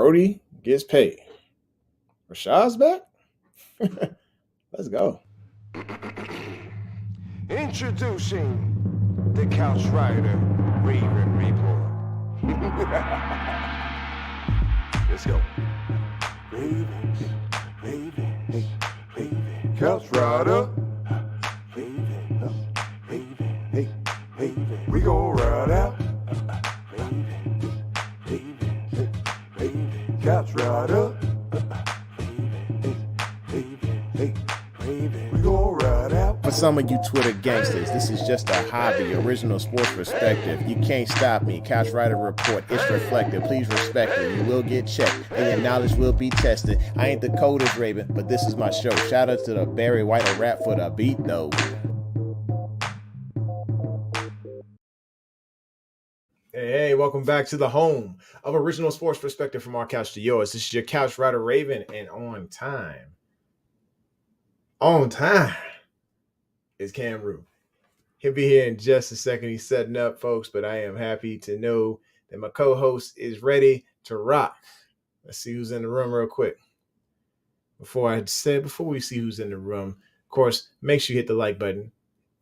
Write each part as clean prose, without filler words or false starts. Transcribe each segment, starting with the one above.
Broddy gets paid. Rashod's back? Let's go. Introducing the Couch Rider Raven Report. Let's go. Ravens, Ravens, Ravens. Couch Rider. Ravens, Ravens, hey, Ravens. We gon' ride out. Ravens, Ravens, Ravens. Couch Rider. For some of you Twitter gangsters, this is just a hobby, original sports perspective. You can't stop me. Couch Rider Report, it's reflective. Please respect it. You will get checked, and your knowledge will be tested. I ain't the coldest Raven, but this is my show. Shout out to the Barry White or rap for the beat, though. Hey, welcome back to the home of original sports perspective from our couch to yours. This is your Couch Rider Raven, and on time is Cam Rue. He'll be here in just a second. He's setting up, folks, but I am happy to know that my co-host is ready to rock. Let's see who's in the room real quick. Before we see who's in the room, of course, make sure you hit the like button,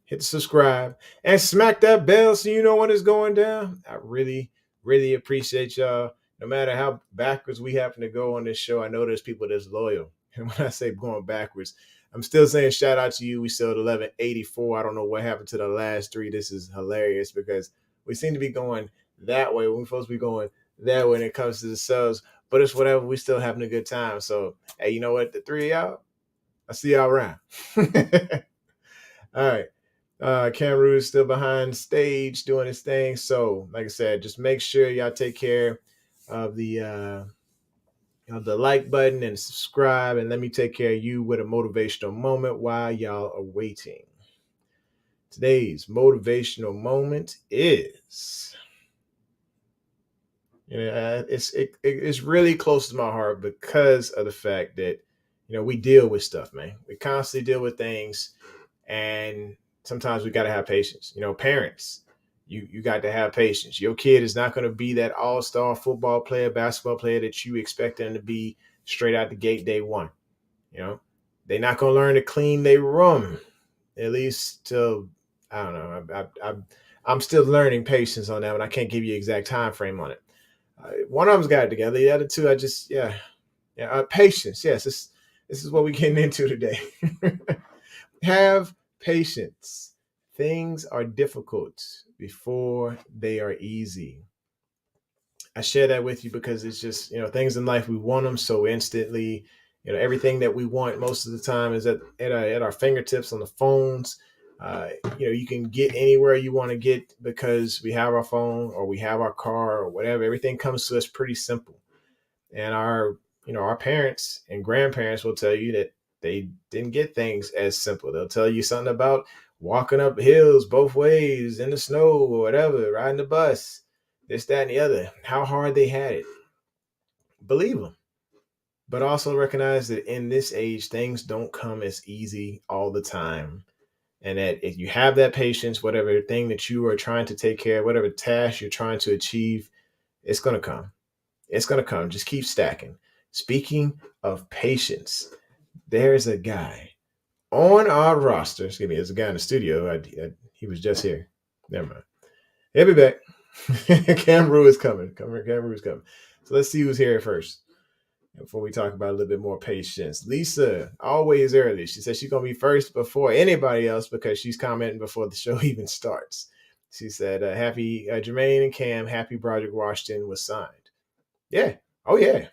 hit the subscribe, and smack that bell so you know when it's going down. I really, really appreciate y'all. No matter how backwards we happen to go on this show, I know there's people that's loyal. And when I say going backwards, I'm still saying shout out to you. We still at 1184. I don't know what happened to the last three. This is hilarious because we seem to be going that way when we're supposed to be going that way when it comes to the subs. But it's whatever. We still having a good time. So, hey, you know what? The three of y'all, I'll see y'all around. All right. Cam Rue is still behind stage doing his thing. So, like I said, just make sure y'all take care of the like button and subscribe, and let me take care of you with a motivational moment while y'all are waiting. Today's motivational moment is, it's really close to my heart because of the fact that, we deal with stuff, man. We constantly deal with things, and sometimes we got to have patience. Parents, you got to have patience. Your kid is not going to be that all-star football player, basketball player that you expect them to be straight out the gate day one. They're not going to learn to clean their room, at least till, I don't know. I'm still learning patience on that, but I can't give you an exact time frame on it. One of them's got it together. The other two, patience. Yes, this is what we're getting into today. Have patience. Things are difficult before they are easy. I share that with you because it's just, things in life, we want them so instantly. Everything that we want most of the time is at our fingertips on the phones. You can get anywhere you want to get because we have our phone or we have our car or whatever. Everything comes to us pretty simple. And our parents and grandparents will tell you that they didn't get things as simple. They'll tell you something about walking up hills both ways in the snow or whatever, riding the bus, this, that, and the other, how hard they had it. Believe them. But also recognize that in this age, things don't come as easy all the time. And that if you have that patience, whatever thing that you are trying to take care of, whatever task you're trying to achieve, it's going to come. It's going to come. Just keep stacking. Speaking of patience, there's a guy on our roster. Excuse me, there's a guy in the studio. He was just here. Never mind. He'll be back. Cam Rue is coming. Cam Rue is coming. So let's see who's here first before we talk about a little bit more patience. Lisa, always early. She said she's going to be first before anybody else because she's commenting before the show even starts. She said, happy Jermaine and Cam, happy Broderick Washington was signed. Yeah. Oh, yeah.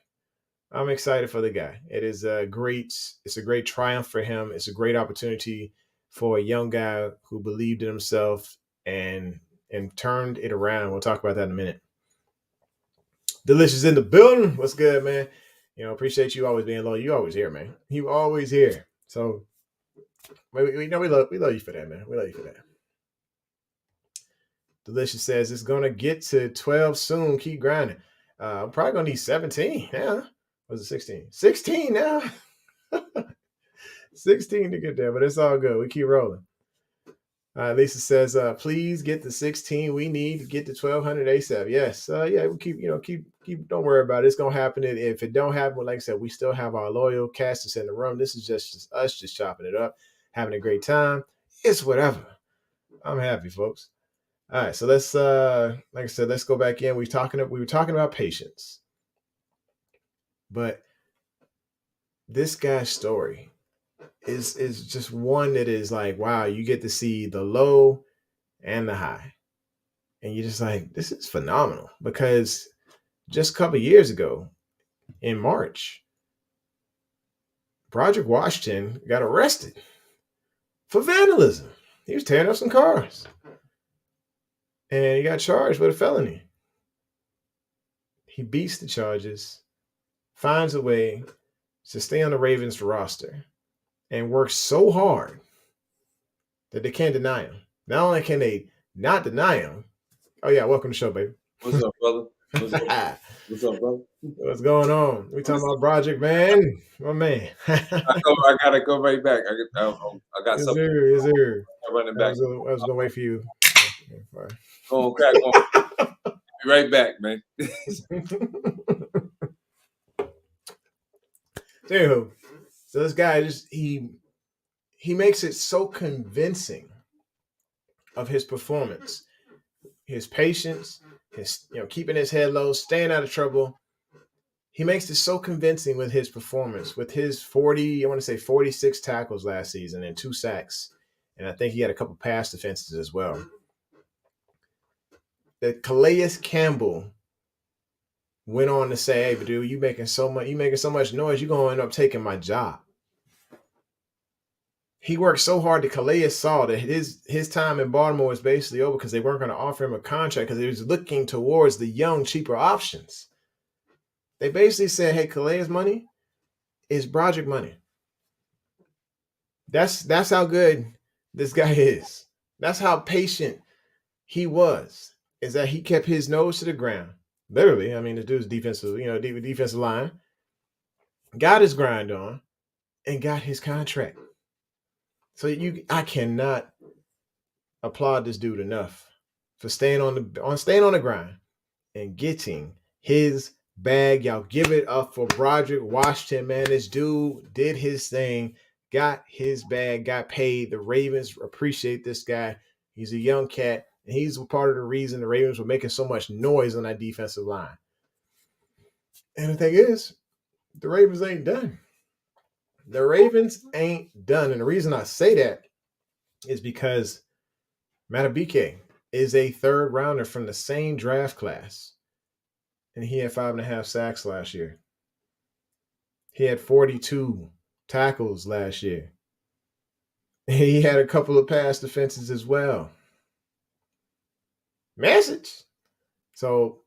I'm excited for the guy. It's a great triumph for him. It's a great opportunity for a young guy who believed in himself and turned it around. We'll talk about that in a minute. Delicious in the building. What's good, man? Appreciate you always being low. You always here, man. You always here. So we love you for that, man. We love you for that. Delicious says it's gonna get to 12 soon. Keep grinding. I'm probably gonna need 17. Yeah. Was it 16? 16 now. 16 to get there, but it's all good. We keep rolling. Lisa says, please get the 16 we need to get to 1200 ASAP. Yes. Yeah, we keep, don't worry about it. It's going to happen. And if it don't happen, like I said, we still have our loyal cast that's in the room. This is just us just chopping it up, having a great time. It's whatever. I'm happy, folks. All right. So let's, like I said, let's go back in. We were talking about patience, but this guy's story is just one that is like, wow, you get to see the low and the high. And you're just like, this is phenomenal. Because just a couple of years ago, in March, Broderick Washington got arrested for vandalism. He was tearing up some cars. And he got charged with a felony. He beats the charges, finds a way to stay on the Ravens roster, and works so hard that they can't deny him. Not only can they not deny him, oh yeah, welcome to the show, baby. What's up, brother? What's up? What's up, brother? What's going on? We talking about Broderick, man. My man. I gotta go right back. I got Yes, something. sir. Yes, sir. Running back. I was gonna wait for you. Go on, crack on. Be right back, man. Anywho, so this guy just he makes it so convincing of his performance, his patience, his keeping his head low, staying out of trouble. He makes it so convincing with his performance, with his 46 tackles last season and 2 sacks. And I think he had a couple pass defenses as well. That Calais Campbell went on to say, hey, but dude, you making so much noise, you're gonna end up taking my job. He worked so hard that Calais saw that his time in Baltimore was basically over because they weren't going to offer him a contract because he was looking towards the young, cheaper options. They basically said, hey, Calais' money is Broderick money. That's how good this guy is. That's how patient he was, is that he kept his nose to the ground. Literally, I mean, the dude's defensive line, got his grind on, and got his contract. So I cannot applaud this dude enough for staying on the grind and getting his bag. Y'all give it up for Broderick Washington, man. This dude did his thing, got his bag, got paid. The Ravens appreciate this guy. He's a young cat, and he's part of the reason the Ravens were making so much noise on that defensive line. And the thing is, the Ravens ain't done. The Ravens ain't done. And the reason I say that is because Matabike is a 3rd rounder from the same draft class. And he had 5.5 sacks last year. He had 42 tackles last year. He had a couple of pass defenses as well. Message. So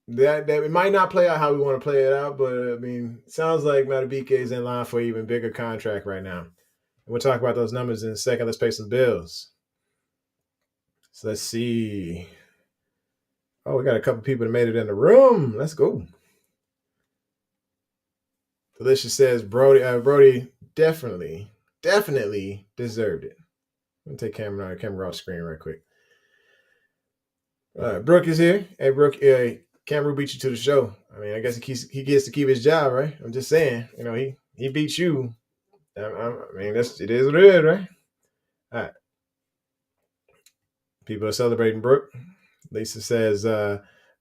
that it might not play out how we want to play it out, but I mean, it sounds like Matabike is in line for an even bigger contract right now. And we'll talk about those numbers in a second. Let's pay some bills. So let's see. Oh, we got a couple people that made it in the room. Let's go. Felicia says Broddy definitely deserved it. Let me take camera off screen right quick. Brooke is here. Hey, Brooke, Cameron beat you to the show. I mean, I guess he gets to keep his job, right? I'm just saying, he beat you. I mean, it is what it is, right? All right. People are celebrating Brooke. Lisa says,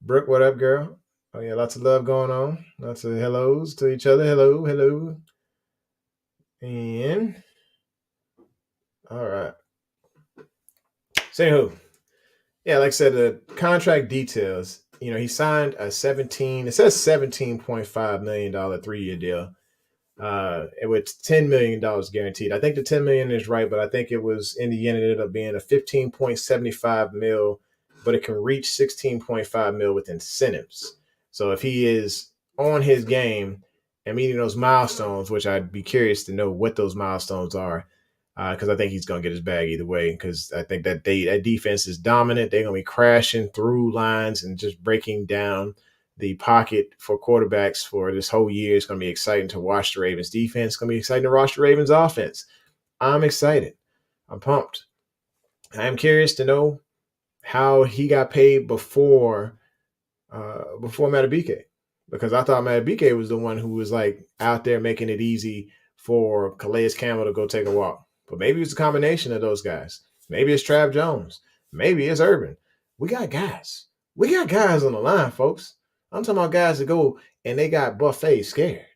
Brooke, what up, girl? Oh, yeah, lots of love going on. Lots of hellos to each other. Hello, hello. And, all right. So, anywho, yeah, like I said, the contract details, he signed it says $17.5 million 3-year deal. With $10 million guaranteed. I think the $10 million is right, but I think it was in the end it ended up being a $15.75 million, but it can reach $16.5 million with incentives. So if he is on his game and meeting those milestones, which I'd be curious to know what those milestones are, because I think he's going to get his bag either way, because I think that defense is dominant. They're going to be crashing through lines and just breaking down the pocket for quarterbacks for this whole year. It's going to be exciting to watch the Ravens defense. It's going to be exciting to watch the Ravens offense. I'm excited. I'm pumped. I'm curious to know how he got paid before Matabike, because I thought Matabike was the one who was like out there making it easy for Calais Campbell to go take a walk. But maybe it's a combination of those guys. Maybe it's Trav Jones. Maybe it's Urban. We got guys. We got guys on the line, folks. I'm talking about guys that go and they got buffets scared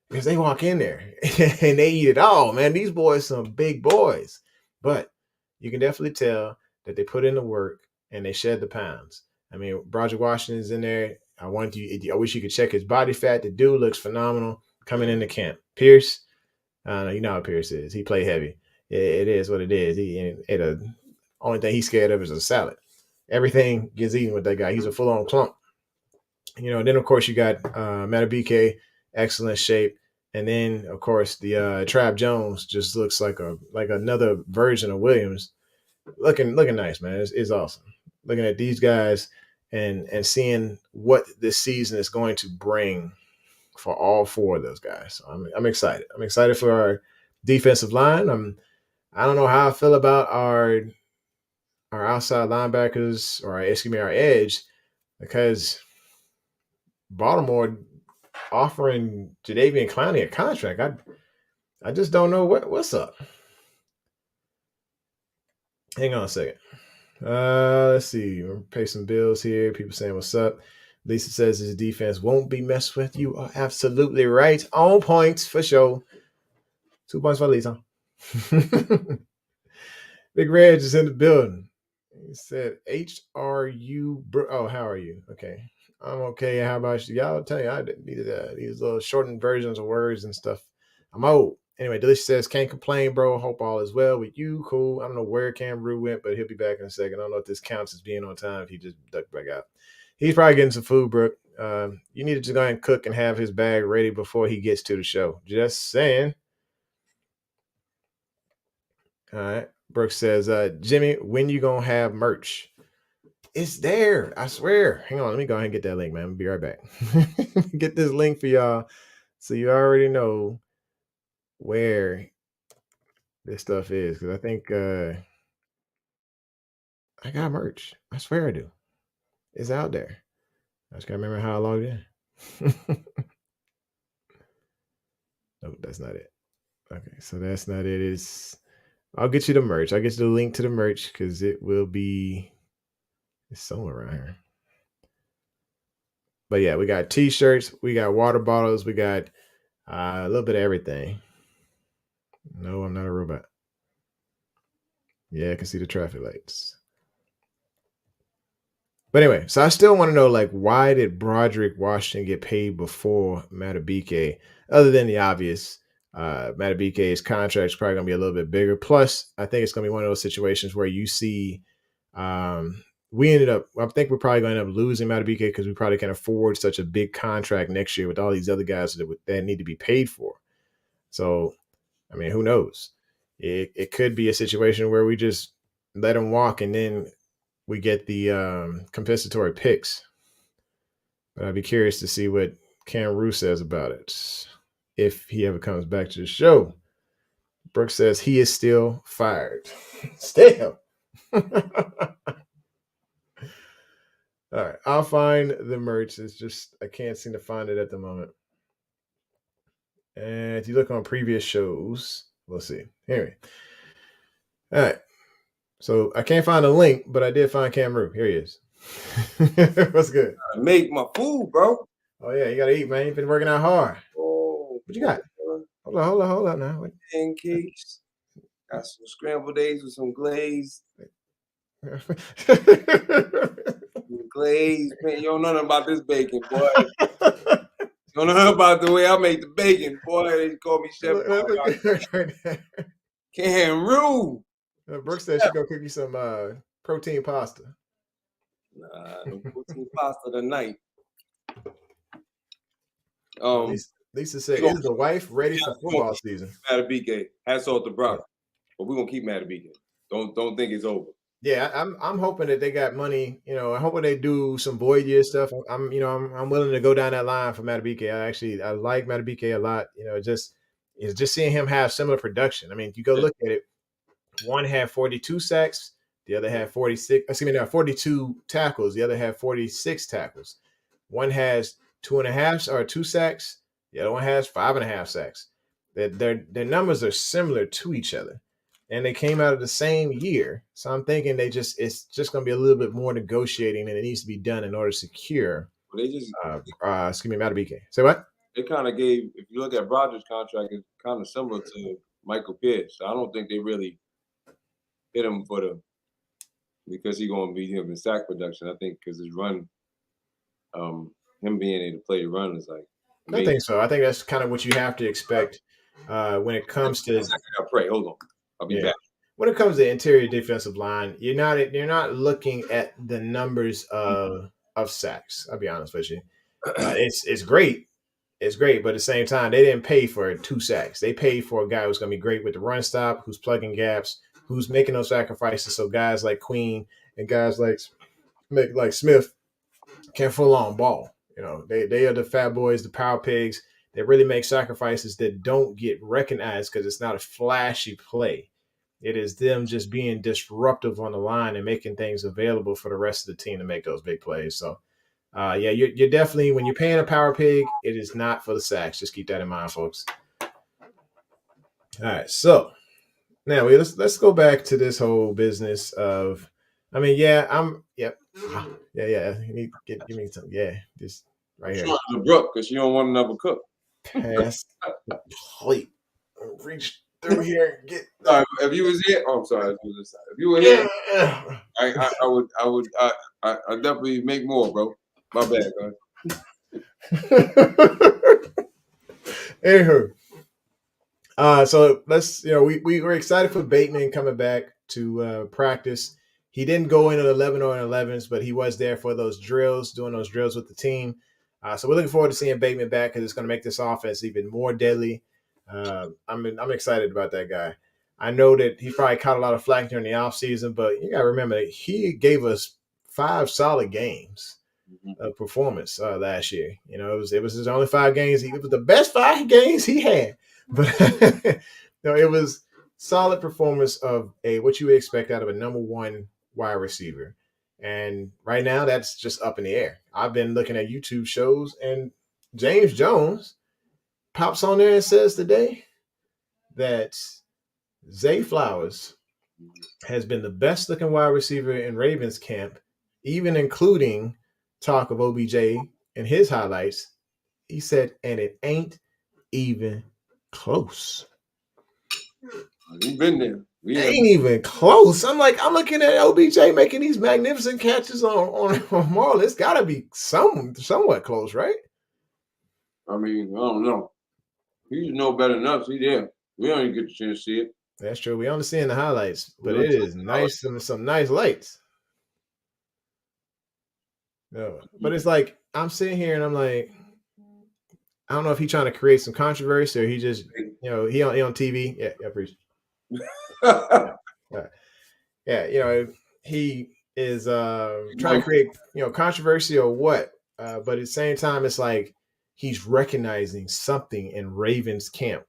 because they walk in there and they eat it all, man. These boys some big boys. But you can definitely tell that they put in the work and they shed the pounds. I mean, Broderick Washington's in there. I wish you could check his body fat. The dude looks phenomenal coming into camp. Pierce, you know how Pierce is. He play heavy. It is what it is. Only thing he's scared of is a salad. Everything gets eaten with that guy. He's a full on clump. Then of course you got Matabike, excellent shape. And then of course the Trav Jones just looks like another version of Williams. Looking nice, man. It's awesome. Looking at these guys and seeing what this season is going to bring for all four of those guys. So I'm excited. I'm excited for our defensive line. I don't know how I feel about our outside linebackers, or our edge, because Baltimore offering Jadeveon Clowney a contract. I just don't know what's up. Hang on a second. Let's see. We'll pay some bills here. People saying what's up. Lisa says his defense won't be messed with. You are absolutely right. On points for sure. 2 points for Lisa. Big Reg is in the building. He said, HRU. Oh, how are you? Okay. I'm okay. How about you? Y'all tell you, I needed these little shortened versions of words and stuff. I'm old. Anyway, Delicious says, can't complain, bro. Hope all is well with you. Cool. I don't know where Cam Rue went, but he'll be back in a second. I don't know if this counts as being on time if he just ducked back out. He's probably getting some food, Brooke. You need to just go ahead and cook and have his bag ready before he gets to the show. Just saying. All right. Brooke says, Jimmy, when you going to have merch? It's there. I swear. Hang on. Let me go ahead and get that link, man. I'll be right back. Get this link for y'all so you already know where this stuff is. Because I think I got merch. I swear I do. It's out there. I just got to remember how I logged in. Nope, that's not it. Okay, so that's not it. I'll get you the merch. I'll get you the link to the merch because it will be somewhere around here. But yeah, we got t-shirts, we got water bottles, we got a little bit of everything. No, I'm not a robot. Yeah, I can see the traffic lights. But anyway, so I still want to know, like, why did Broderick Washington get paid before Matabike? Other than the obvious, Matabike's contract is probably going to be a little bit bigger. Plus, I think it's going to be one of those situations where you see I think we're probably going to end up losing Matabike because we probably can't afford such a big contract next year with all these other guys that need to be paid for. So, I mean, who knows? It could be a situation where we just let him walk and then we get the compensatory picks. But I'd be curious to see what Cam Rue says about it if he ever comes back to the show. Brooks says he is still fired. Still. All right, I'll find the merch. It's just I can't seem to find it at the moment. And if you look on previous shows, we'll see. Anyway, all right. So I can't find a link, but I did find Cam Rue. Here he is. What's good? I make my food, bro. Oh yeah, you gotta eat, man. You've been working out hard. Oh, What you got? Hold on now. pancakes. Got some scrambled eggs with some glaze. Glaze, man. You don't know nothing about this bacon, boy. You don't know nothing about the way I make the bacon, boy. They call me Chef Cam Rue. Brooke said she gonna cook you some protein pasta. Nah, no protein pasta tonight. Lisa said, "Is the wife ready for football season?" Matabike, hats off to Brock, but we're gonna keep Matabike. Don't think it's over. Yeah, I'm hoping that they got money. I hope they do some void year stuff. I'm willing to go down that line for Matabike. I like Matabike a lot. It's just seeing him have similar production. I mean, you go look at it. One had 42 sacks, The other had 46. Excuse me, now 42 tackles. The other had 46 tackles. One has 2.5 or 2 sacks. The other one has 5.5 sacks. Their numbers are similar to each other, and they came out of the same year. So I'm thinking it's just going to be a little bit more negotiating, and it needs to be done in order to secure. But they just Excuse me, Matabike. Say what? they kind of gave. If you look at Rodgers' contract, it's kind of similar to Michael Pierce. So I don't think they really hit him because he's going to be him in sack production. I think because his run, him being able to play the run is like. I think so. I think that's kind of what you have to expect when it comes to. I pray. Hold on, I'll be back. When it comes to interior defensive line, you're not looking at the numbers of sacks. I'll be honest with you. It's great. It's great, but at the same time, they didn't pay for 2 sacks. They paid for a guy who's going to be great with the run stop, who's plugging gaps, who's making those sacrifices. So guys like Queen and guys like Smith can full on ball. You know, they are the fat boys, the power pigs. They really make sacrifices that don't get recognized because it's not a flashy play. It is them just being disruptive on the line and making things available for the rest of the team to make those big plays. So, yeah, you're definitely, when you're paying a power pig, it is not for the sacks. Just keep that in mind, folks. All right, so now let's go back to this whole business of, I mean, yeah, yeah. Give me some, yeah, just right here. The Brooke, because she don't want another cook. Pass the plate. Reach through here and get. If you was here, I'm sorry. If you were here, I would definitely make more, bro. My bad, Anywho, so let's, we were excited for Bateman coming back to practice. He didn't go in at 11 or 11s, but he was there for those drills, doing those drills with the team. So we're looking forward to seeing Bateman back because it's going to make this offense even more deadly. I'm excited about that guy. I know that he probably caught a lot of flack during the offseason, but you got to remember, he gave us 5 solid games of performance last year. You know, it was his only 5 games. It was the best 5 games he had. But it was solid performance of what you would expect out of a number 1 wide receiver. And right now, that's just up in the air. I've been looking at YouTube shows, and James Jones pops on there and says today that Zay Flowers has been the best looking wide receiver in Ravens camp, even including talk of OBJ in his highlights. He said, and it ain't even close. We've been there. Ain't even close. I'm looking at OBJ making these magnificent catches on Marlon. It's got to be somewhat close, right? I mean, I don't know. He know better than us. He there. We don't even get the chance to see it. That's true. We only seeing the highlights, but it is nice and some nice lights. No, but it's like I'm sitting here and I'm like, I don't know if he's trying to create some controversy or he just, he on TV. Yeah, appreciate. Yeah, he is trying to create controversy or what, but at the same time, it's like he's recognizing something in Ravens camp,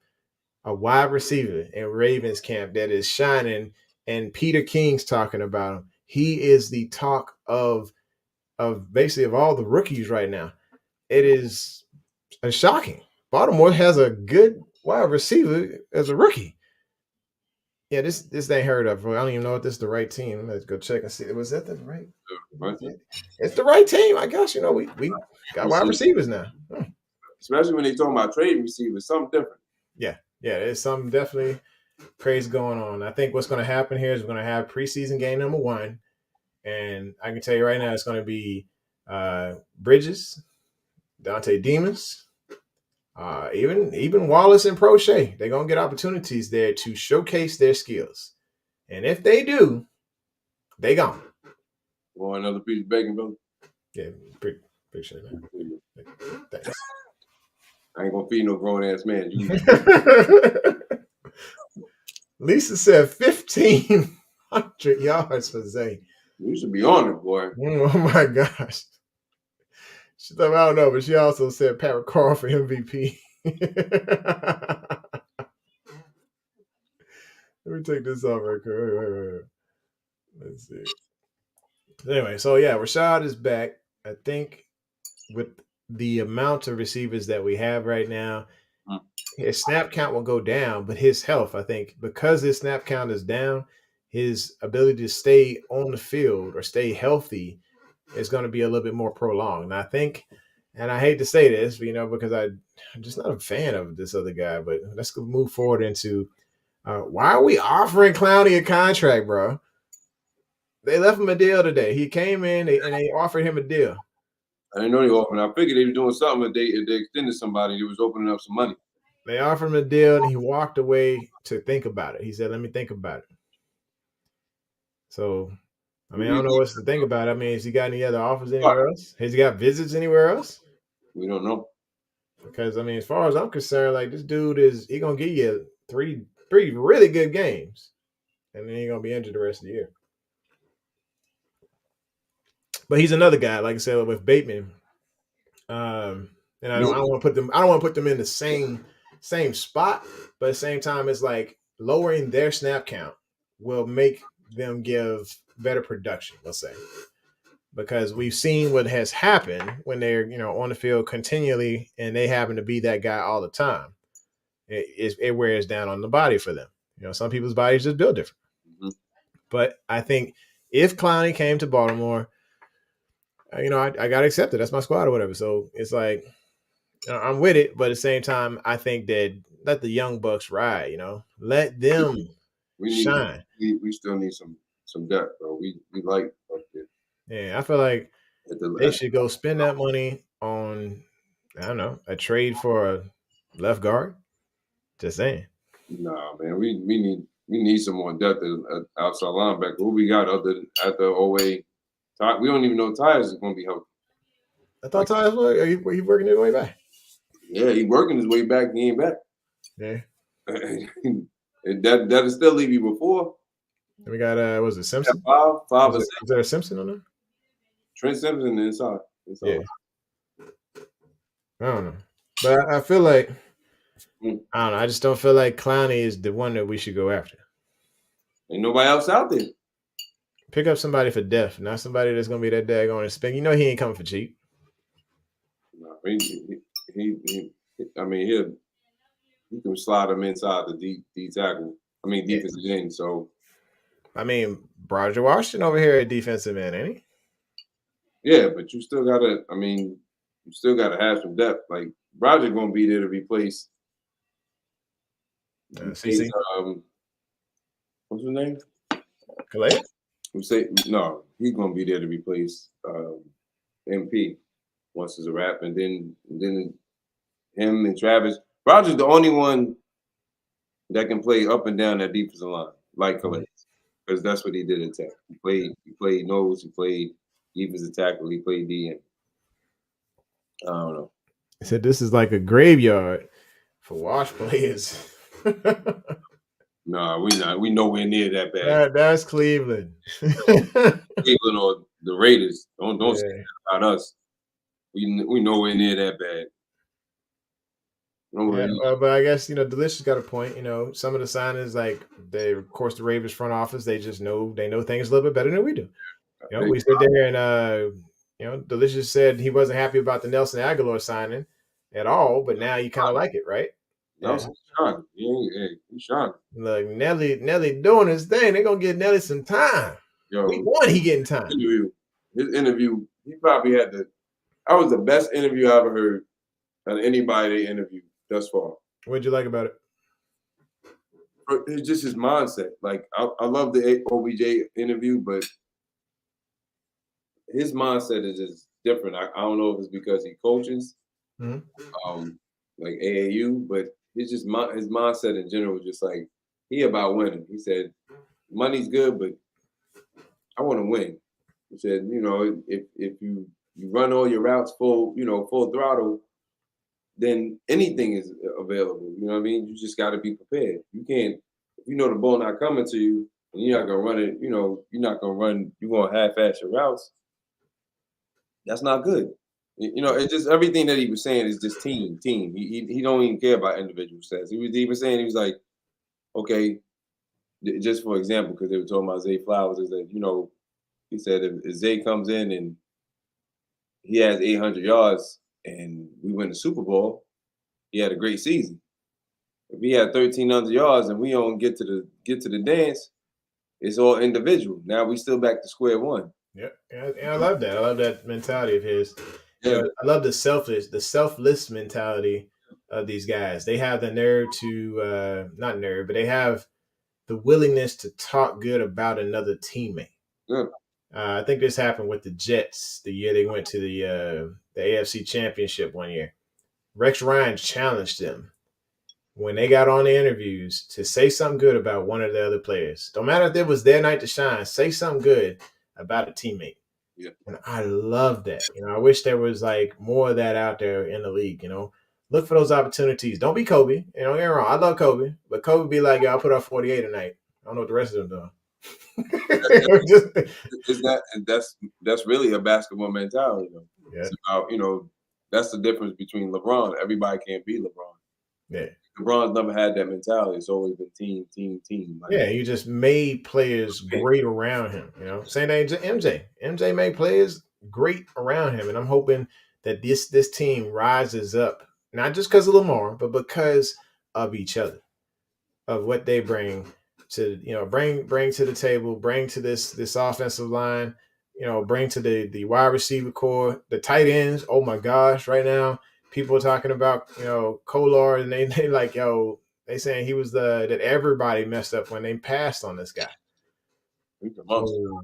a wide receiver in Ravens camp that is shining, and Peter King's talking about him. He is the talk of basically of all the rookies right now. It is shocking. Baltimore has a good wide receiver as a rookie. Yeah, this ain't heard of. I don't even know if this is the right team. Let's go check and see. Was that the right? It's the right team. I guess we got wide receivers now. Especially when they talking about trade receivers, something different. Yeah, there's something definitely crazy going on. I think what's going to happen here is we're going to have preseason game number 1, and I can tell you right now it's going to be Bridges, Dante Demas, even Wallace and Prochet. They're going to get opportunities there to showcase their skills. And if they do, they gone. Want another piece of bacon, brother? Yeah, appreciate that. Thanks. I ain't going to feed no grown-ass man. Lisa said 1,500 yards for Zay. You should be on it, boy. Oh, my gosh. She thought, I don't know, but she also said Pat Carr for MVP. Let me take this off right quick. Wait. Let's see. Anyway, so yeah, Rashod is back. I think with the amount of receivers that we have right now, Mm. his snap count will go down, but his health, I think, because his snap count is down, his ability to stay on the field or stay healthy is going to be a little bit more prolonged. And I think, and I hate to say this, because I'm just not a fan of this other guy, but let's go move forward into why are we offering Clowney a contract, bro? They left him a deal today. He came in and they offered him a deal. I didn't know they offered. I figured they were doing something. If they extended somebody, they was opening up some money. They offered him a deal, and he walked away to think about it. He said, "Let me think about it." So, I don't know what's to think about. Has he got any other offers anywhere else? Has he got visits anywhere else? We don't know. Because as far as I'm concerned, like this dude he gonna give you three really good games, and then he's gonna be injured the rest of the year. But he's another guy, like I said, with Bateman. And I don't want to put them. I don't want to put them in the same spot, but at the same time, it's like lowering their snap count will make them give better production. Let's say, because we've seen what has happened when they're on the field continually, and they happen to be that guy all the time. It wears down on the body for them. Some people's bodies just built different. Mm-hmm. But I think if Clowney came to Baltimore, I got to accept it. That's my squad or whatever. So it's like I'm with it, but at the same time, I think that let the young bucks ride. Let them shine. We still need some depth, bro. We like up there. Yeah, I feel like they should go spend that money on a trade for a left guard. Just saying. Nah, man, we need some more depth at outside linebacker. Who we got other at the OA? We don't even know Tyus is going to be healthy. I thought Tyus was. He working his way back. Yeah, he working his way back. He ain't back. Yeah. That'll still leave you before. We got was it Simpson? Yeah, five. Was there a Simpson on there? Trent Simpson inside. Yeah. I don't know, but I feel like I don't know. I just don't feel like Clowney is the one that we should go after. Ain't nobody else out there. Pick up somebody for depth, not somebody that's gonna be that daggone and spend. He ain't coming for cheap. No, he can slide him inside the D tackle. Defensive end. So, Broddy Washington over here at defensive end, ain't he? Yeah, but you still gotta. You still gotta have some depth. Like Broddy gonna be there to replace. CC. What's his name? Calais. No, he's gonna be there to replace MP once it's a wrap, and then him and Travis. Roger's the only one that can play up and down that defensive line like Calais, because that's what he did at Tech. He played nose, he played defensive tackle, he played DN. I don't know. He said this is like a graveyard for wash players. No, we not. We nowhere near that bad. That's Cleveland. Cleveland or the Raiders. Don't say that about us. We nowhere near that bad. But I guess Delicious got a point. Some of the signings, like of course, the Ravens front office, they know things a little bit better than we do. We sit there and Delicious said he wasn't happy about the Nelson Aguilar signing at all, but now you kind of like it, right? Nelson's shining. He's shining. Look, Nelly doing his thing. They're gonna get Nelly some time. Week 1, he getting time. His interview, he probably had that was the best interview I ever heard of anybody they interviewed thus far. What'd you like about it? It's just his mindset. Like I love the OBJ interview, but his mindset is just different. I don't know if it's because he coaches, like AAU, but it's just his mindset in general. Just like he about winning. He said, "Money's good, but I want to win." He said, if you run all your routes full throttle, then anything is available. You know what I mean? You just got to be prepared. You can't, if the ball not coming to you, and you're not gonna run it. You're not gonna run. You're gonna half-ass your routes. That's not good. It's just everything that he was saying is just team. He don't even care about individual stats. He was even saying, he was like, okay, just for example, because they were talking about Zay Flowers, is that he said if Zay comes in and he has 800 yards and we win the Super Bowl, he had a great season. If he had 1,300 yards and we don't get to the dance, it's all individual. Now we still back to square one. Yeah, and I love that. I love that mentality of his. Yeah. I love the selfless mentality of these guys. They have the nerve to not nerve, but they have the willingness to talk good about another teammate. Yeah. I think this happened with the Jets the year they went to the AFC Championship one year. Rex Ryan challenged them when they got on the interviews to say something good about one of the other players. Don't matter if it was their night to shine, say something good about a teammate. Yeah. And I love that. I wish there was like more of that out there in the league. Look for those opportunities. Don't be Kobe. Don't get me wrong. I love Kobe, but Kobe be like, I'll put up 48 tonight. I don't know what the rest of them doing. That's really a basketball mentality, though. Yeah. It's about, that's the difference between LeBron. Everybody can't be LeBron. Yeah. LeBron's never had that mentality. It's always been team. Yeah, you just made players great around him. Same thing to MJ. MJ made players great around him, and I'm hoping that this team rises up, not just because of Lamar, but because of each other, of what they bring to bring to the table, bring to this offensive line, bring to the wide receiver core, the tight ends. Oh my gosh, right now people are talking about Kolar, and they like they saying he was that everybody messed up when they passed on this guy. So,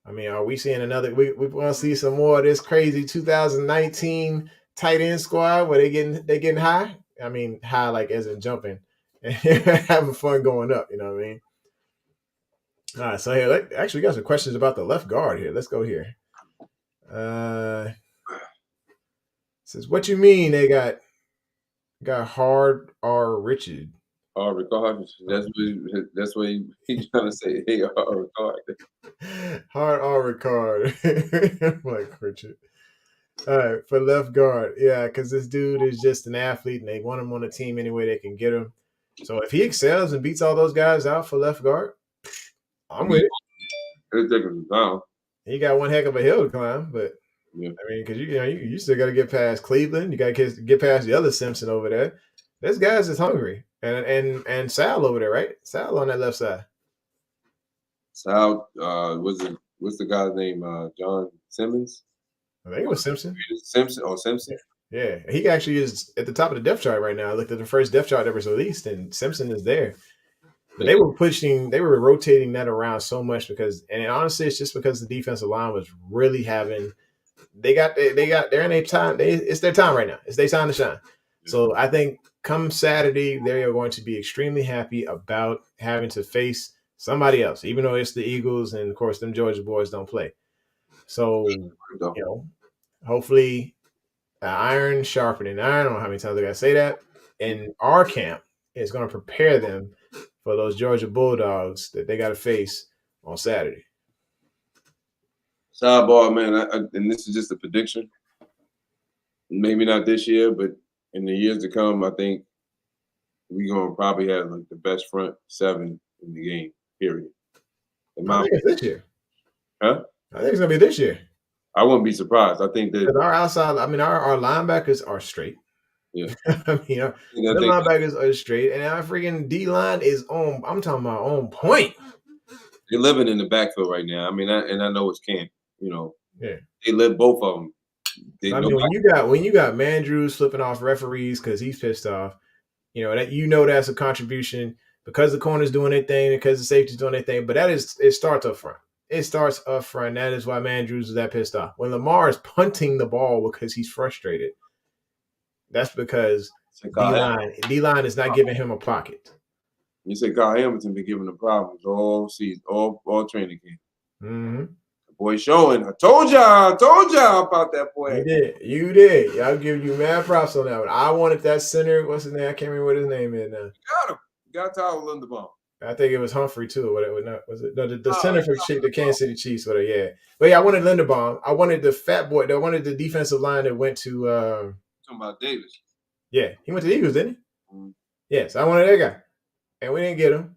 are we seeing another? We want to see some more of this crazy 2019 tight end squad where they getting high. High like as in jumping and having fun going up. You know what I mean? All right, so here, actually, we got some questions about the left guard here. Let's go here. Says, what you mean they got Hard or Richard? Ricard. That's what he's trying to say. Hey, Ricard. Hard or Ricard. Like Richard. All right, for left guard. Yeah, because this dude is just an athlete and they want him on the team any way they can get him. So if he excels and beats all those guys out for left guard, I'm with it. It's taking time. He got one heck of a hill to climb, but yeah. Because you still got to get past Cleveland. You got to get past the other Simpson over there. This guy's is hungry, and Sal over there, right? Sal on that left side. Sal, what's the guy's name? John Simmons. I think it was Simpson. Simpson. Yeah, he actually is at the top of the depth chart right now. I looked at the first depth chart that was released, and Simpson is there. But they were rotating that around so much and honestly, it's just because the defensive line was really having. They're in their time. It's their time right now. It's their time to shine. So I think come Saturday, they are going to be extremely happy about having to face somebody else, even though it's the Eagles and of course them Georgia boys don't play. So hopefully, iron sharpening iron. I don't know how many times I gotta say that. And our camp is going to prepare them for those Georgia Bulldogs that they got to face on Saturday. Sidebar, man, and this is just a prediction. Maybe not this year, but in the years to come, I think we're gonna probably have like the best front seven in the game. Period. I think it's this year. Huh? I think it's gonna be this year. I wouldn't be surprised. I think that our outside. Our linebackers are straight. Yeah. The linebackers are straight, and our freaking D line is on. I'm talking about on point. They're living in the backfield right now. I know it's camp. Yeah. They live both of them. When you got Mandrews flipping off referees because he's pissed off, that's a contribution because the corner's doing their thing, because the safety's doing their thing. But it starts up front. It starts up front. That is why Mandrews is that pissed off. When Lamar is punting the ball because he's frustrated, that's because D-line is not giving him a pocket. You say Kyle Hamilton been giving them problems all season, all training camp. Mm-hmm. Boy showing. I told y'all about that boy. You did. I'll give you mad props on that one. I wanted that center. What's his name? I can't remember what his name is now. Got him. Got Tyler Linderbaum. I think it was Humphrey too, or whatever. No, was it? No, the center for the Kansas City Chiefs. Whatever. Yeah. But yeah, I wanted Linderbaum. I wanted the fat boy. I wanted the defensive line that went to. Talking about Davis. Yeah, he went to the Eagles, didn't he? Mm-hmm. Yes, I wanted that guy, and we didn't get him.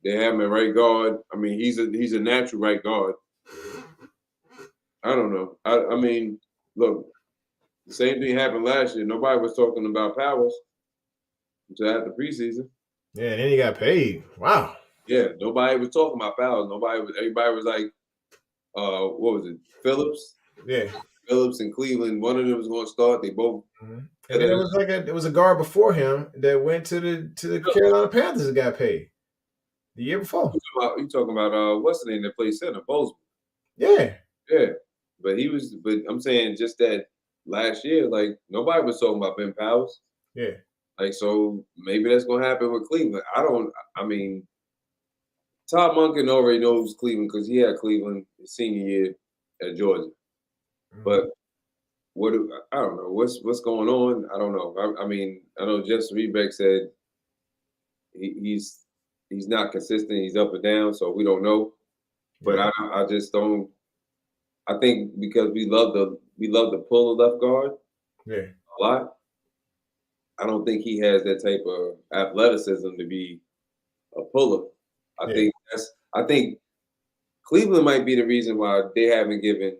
They have him at right guard. I mean, he's a natural right guard. I don't know. I mean, look, the same thing happened last year. Nobody was talking about Powers until after preseason. Yeah, and then he got paid. Wow. Yeah, nobody was talking about Powers. Everybody was like, what was it? Phillips? Yeah. Phillips and Cleveland. One of them was going to start. They both. And then it was a guard before him that went to the Carolina Panthers and got paid the year before. You talking about what's the name that plays center? Bozeman. Yeah. Yeah. But I'm saying just that last year, like nobody was talking about Ben Powers. Yeah. Like, so maybe that's gonna happen with Cleveland. I mean, Todd Monken already knows Cleveland because he had Cleveland his senior year at Georgia. But I don't know what's going on. I don't know. I mean, I know Justin Rebeck said he's not consistent. He's up and down, so we don't know. But I just don't. I think because we love the pull of left guard a lot. I don't think he has that type of athleticism to be a puller. I think Cleveland might be the reason why they haven't given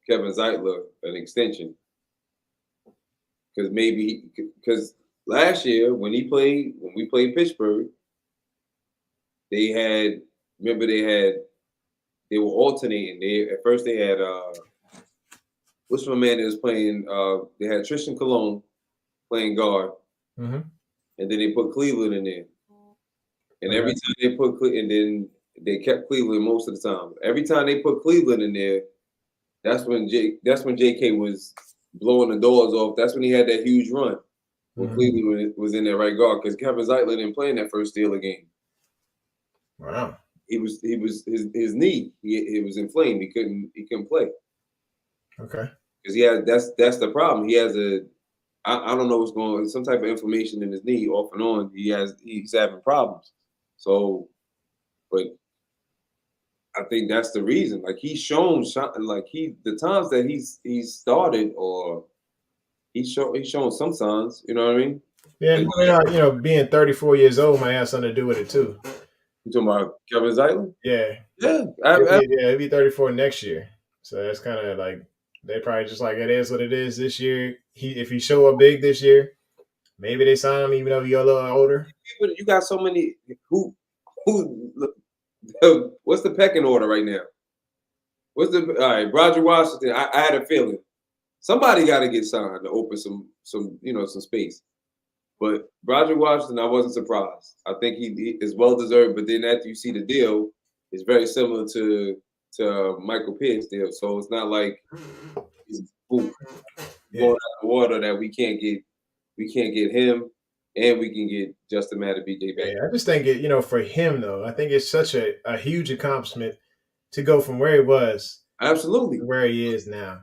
Kevin Zeitler an extension. Because last year when we played Pittsburgh, they were alternating. At first they had what's my man that was playing? They had Tristan Colon playing guard, and then they put Cleveland in there. And every time they put and then they kept Cleveland most of the time. Every time they put Cleveland in there, that's when JK was blowing the doors off. That's when he had that huge run when Cleveland was in there right guard because Kevin Zeitler didn't play in that first Steeler game. Wow. He was his knee. It was inflamed. He couldn't play. Okay. Because that's the problem. He has I don't know what's going on. Some type of inflammation in his knee off and on. He's having problems. So, but I think that's the reason. Like he's shown the times that he's started or he's shown some signs. You know what I mean? Yeah, being 34 years old might have something to do with it too. You talking about Kevin Zeitler? Yeah. Yeah. He'll be 34 next year. So that's kind of like they probably just like it is what it is this year. If he show up big this year, maybe they sign him even though he's a little older. You got so many who what's the pecking order right now? All right, Roger Washington. I had a feeling somebody got to get signed to open some space. But Roger Washington, I wasn't surprised. I think he is well deserved. But then after you see the deal, it's very similar to Michael Pierce deal. So it's not like he's going out the water that we can't get him, and we can get Justin Madubuike back. Yeah, I just think for him though, I think it's such a huge accomplishment to go from where he was absolutely to where he is now.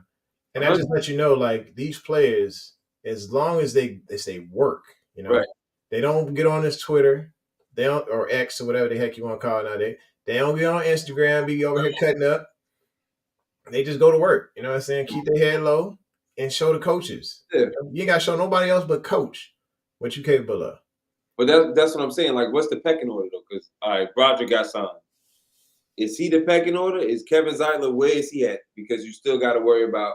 And I just let you know, like these players, as long as they say work, right. They don't get on this Twitter, they don't or X or whatever the heck you want to call it nowadays. They don't get on Instagram, be over here cutting up. They just go to work. You know what I'm saying? Keep their head low and show the coaches. Yeah. You ain't got to show nobody else but coach what you capable of. But that's what I'm saying. Like, what's the pecking order though? Because all right, Roger got signed. Is he the pecking order? Is Kevin Zeitler, where is he at? Because you still got to worry about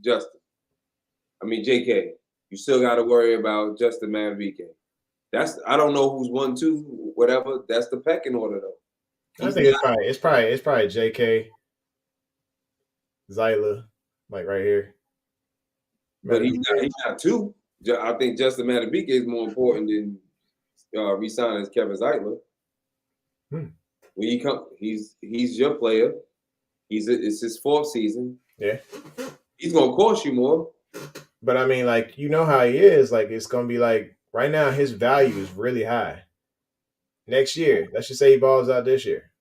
Justin. I mean, JK. You still got to worry about Justin Madubuike. I don't know who's 1, 2, whatever. That's the pecking order though. I think it's probably JK, Zeitler, like right here. But he's not 2. I think Justin Madubuike is more important than re-signing Kevin Zeitler. When he come, he's your player. It's his 4th season. Yeah, he's gonna cost you more. But I mean, like how he is. Like it's gonna be like right now, his value is really high. Next year, let's just say he balls out this year.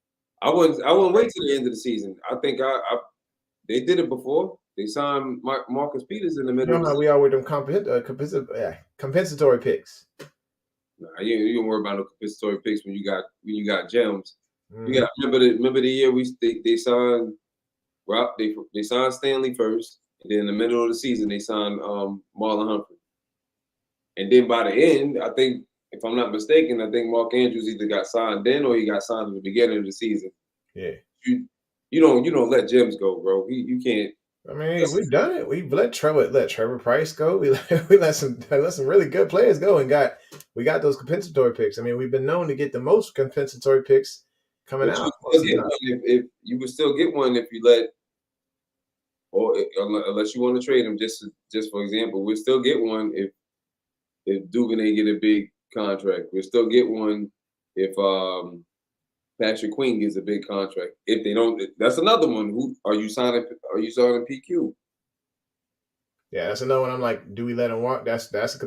I wouldn't wait till the end of the season. I think they did it before. They signed Marcus Peters in the middle. You know how we are with them compensatory picks. Nah, you don't worry about no compensatory picks when you got gems. You got remember the year they signed they signed Stanley first, and then in the middle of the season they signed Marlon Humphrey, and then by the end I think if I'm not mistaken, I think Mark Andrews either got signed then or he got signed at the beginning of the season. Yeah. You don't let James go, bro. You can't. I mean, we've done it. We've let Trevor Price go. We let some really good players go, and we got those compensatory picks. I mean, we've been known to get the most compensatory picks coming But out. you still get one if you would still get one if you let, or unless you want to trade him. Just for example, we'll still get one if Duvernay get a big contract. We'll still get one if Patrick Queen gets a big contract. If they don't, that's another one. Who are you signing? Are you signing PQ? Yeah, that's another one. I'm like, do we let him walk? That's a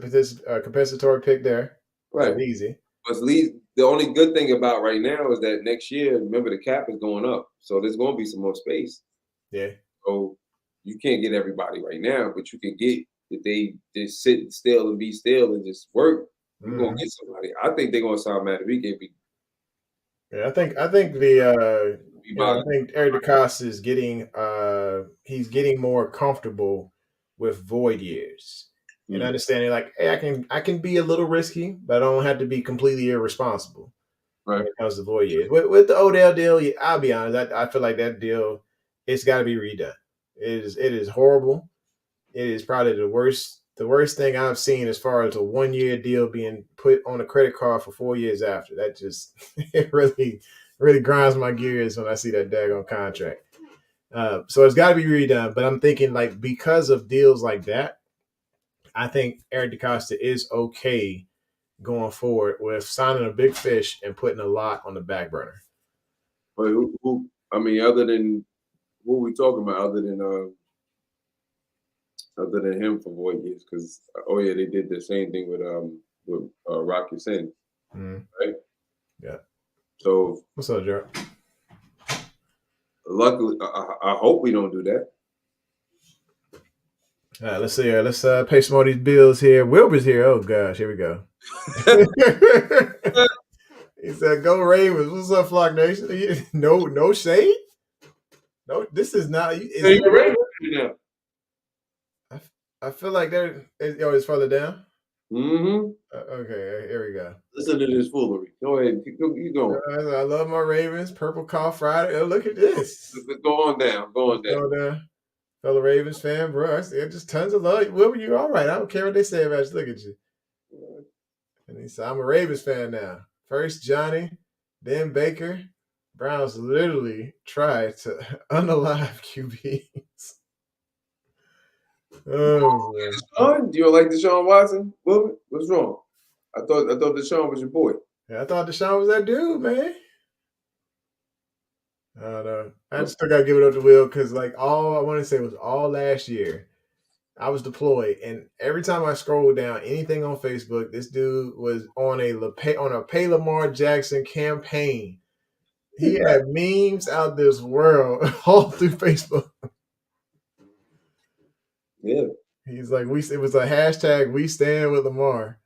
compensatory pick there. Right. That's easy. But the only good thing about right now is that next year, remember, the cap is going up, so there's going to be some more space. Yeah. So you can't get everybody right now, but you can get if they just sit still and be still and just work. You're gonna get somebody. I think they're gonna sign Madueke. Yeah, I think I think Eric DeCosta is getting he's getting more comfortable with void years and understanding like, hey, I can be a little risky, but I don't have to be completely irresponsible when it comes to void years. With the Odell deal, I'll be honest, I feel like that deal it's got to be redone. It is horrible. It is probably the worst thing I've seen as far as a 1 year deal being put on a credit card for 4 years after. That just it really grinds my gears when I see that daggone contract. So it's got to be redone. But I'm thinking like because of deals like that, I think Eric DeCosta is okay going forward with signing a big fish and putting a lot on the back burner. But who I mean, other than who we talking about, other than him for void years, because they did the same thing with Rocky Sin, right? Yeah. So what's up, Jared? Luckily, I hope we don't do that. All right, let's see here. Let's pay some more of these bills here. Wilbur's here. Oh gosh, here we go. He said, "Go Ravens." What's up, Flock Nation? No shade. No, this is not. I feel like it's further down. Mm-hmm. Okay, here we go. Listen to this foolery. Go ahead, you going. I love my Ravens. Purple Call Friday. Oh, look at this. Go on down. Go down. Fellow Ravens fan, bro. I said just tons of love. Wilbur, you all right? I don't care what they say about you. Look at you. And he said, "I'm a Ravens fan now. First Johnny, then Baker. Browns literally tried to unalive QBs." Oh, do you like Deshaun Watson? What's wrong? I thought Deshaun was your boy. Yeah, I thought Deshaun was that dude, man. I don't know. I just still gotta give it up to Will because all I want to say was all last year I was deployed, and every time I scrolled down anything on Facebook, this dude was on a Pay Lamar Jackson campaign. He had memes out this world all through Facebook. Yeah. He's like, it was a hashtag we stand with Lamar.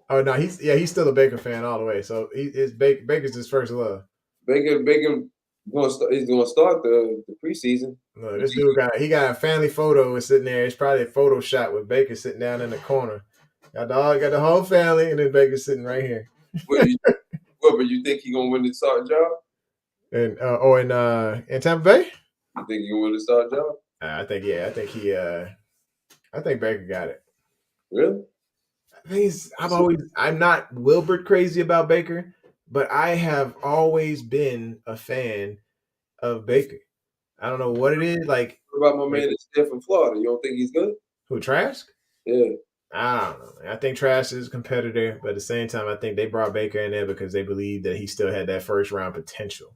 Oh no, he's still a Baker fan all the way. So Baker's his first love. Baker he's gonna start the preseason. No, this dude got a family photo and sitting there. It's probably a photo shot with Baker sitting down in the corner. Got the whole family, and then Baker sitting right here. But you think he's gonna win the starting job? And in Tampa Bay? You think he gonna win the starting job? I think Baker got it. Really? I'm not Wilbert crazy about Baker, but I have always been a fan of Baker. I don't know what it is. Like, what about my man that's there from Florida? You don't think he's good? Who, Trask? Yeah. I don't know. I think Trask is a competitor, but at the same time, I think they brought Baker in there because they believed that he still had that first round potential.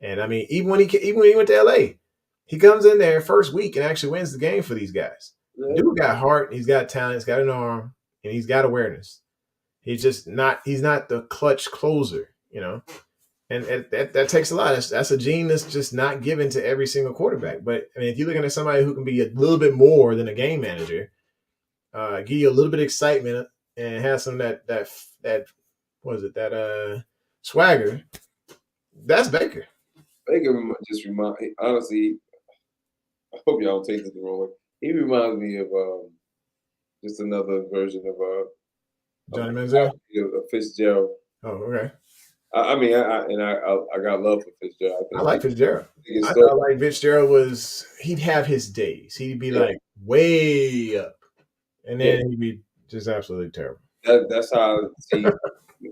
And I mean, even when he went to LA, he comes in there first week and actually wins the game for these guys. Yeah. Dude got heart, he's got talent, he's got an arm, and he's got awareness. He's not the clutch closer, you know. And that takes a lot. That's a gene that's just not given to every single quarterback. But I mean, if you're looking at somebody who can be a little bit more than a game manager, give you a little bit of excitement and have some that swagger, that's Baker. Baker just honestly, I hope y'all don't take this the wrong way. He reminds me of just another version of Johnny Manziel. Fitzgerald. Oh, okay. I mean, I got love for Fitzgerald. I like Fitzgerald. I think his I story. thought like Fitzgerald was he'd have his days. He'd be Yeah. like way up, and Yeah. then he'd be just absolutely terrible. That's how I see.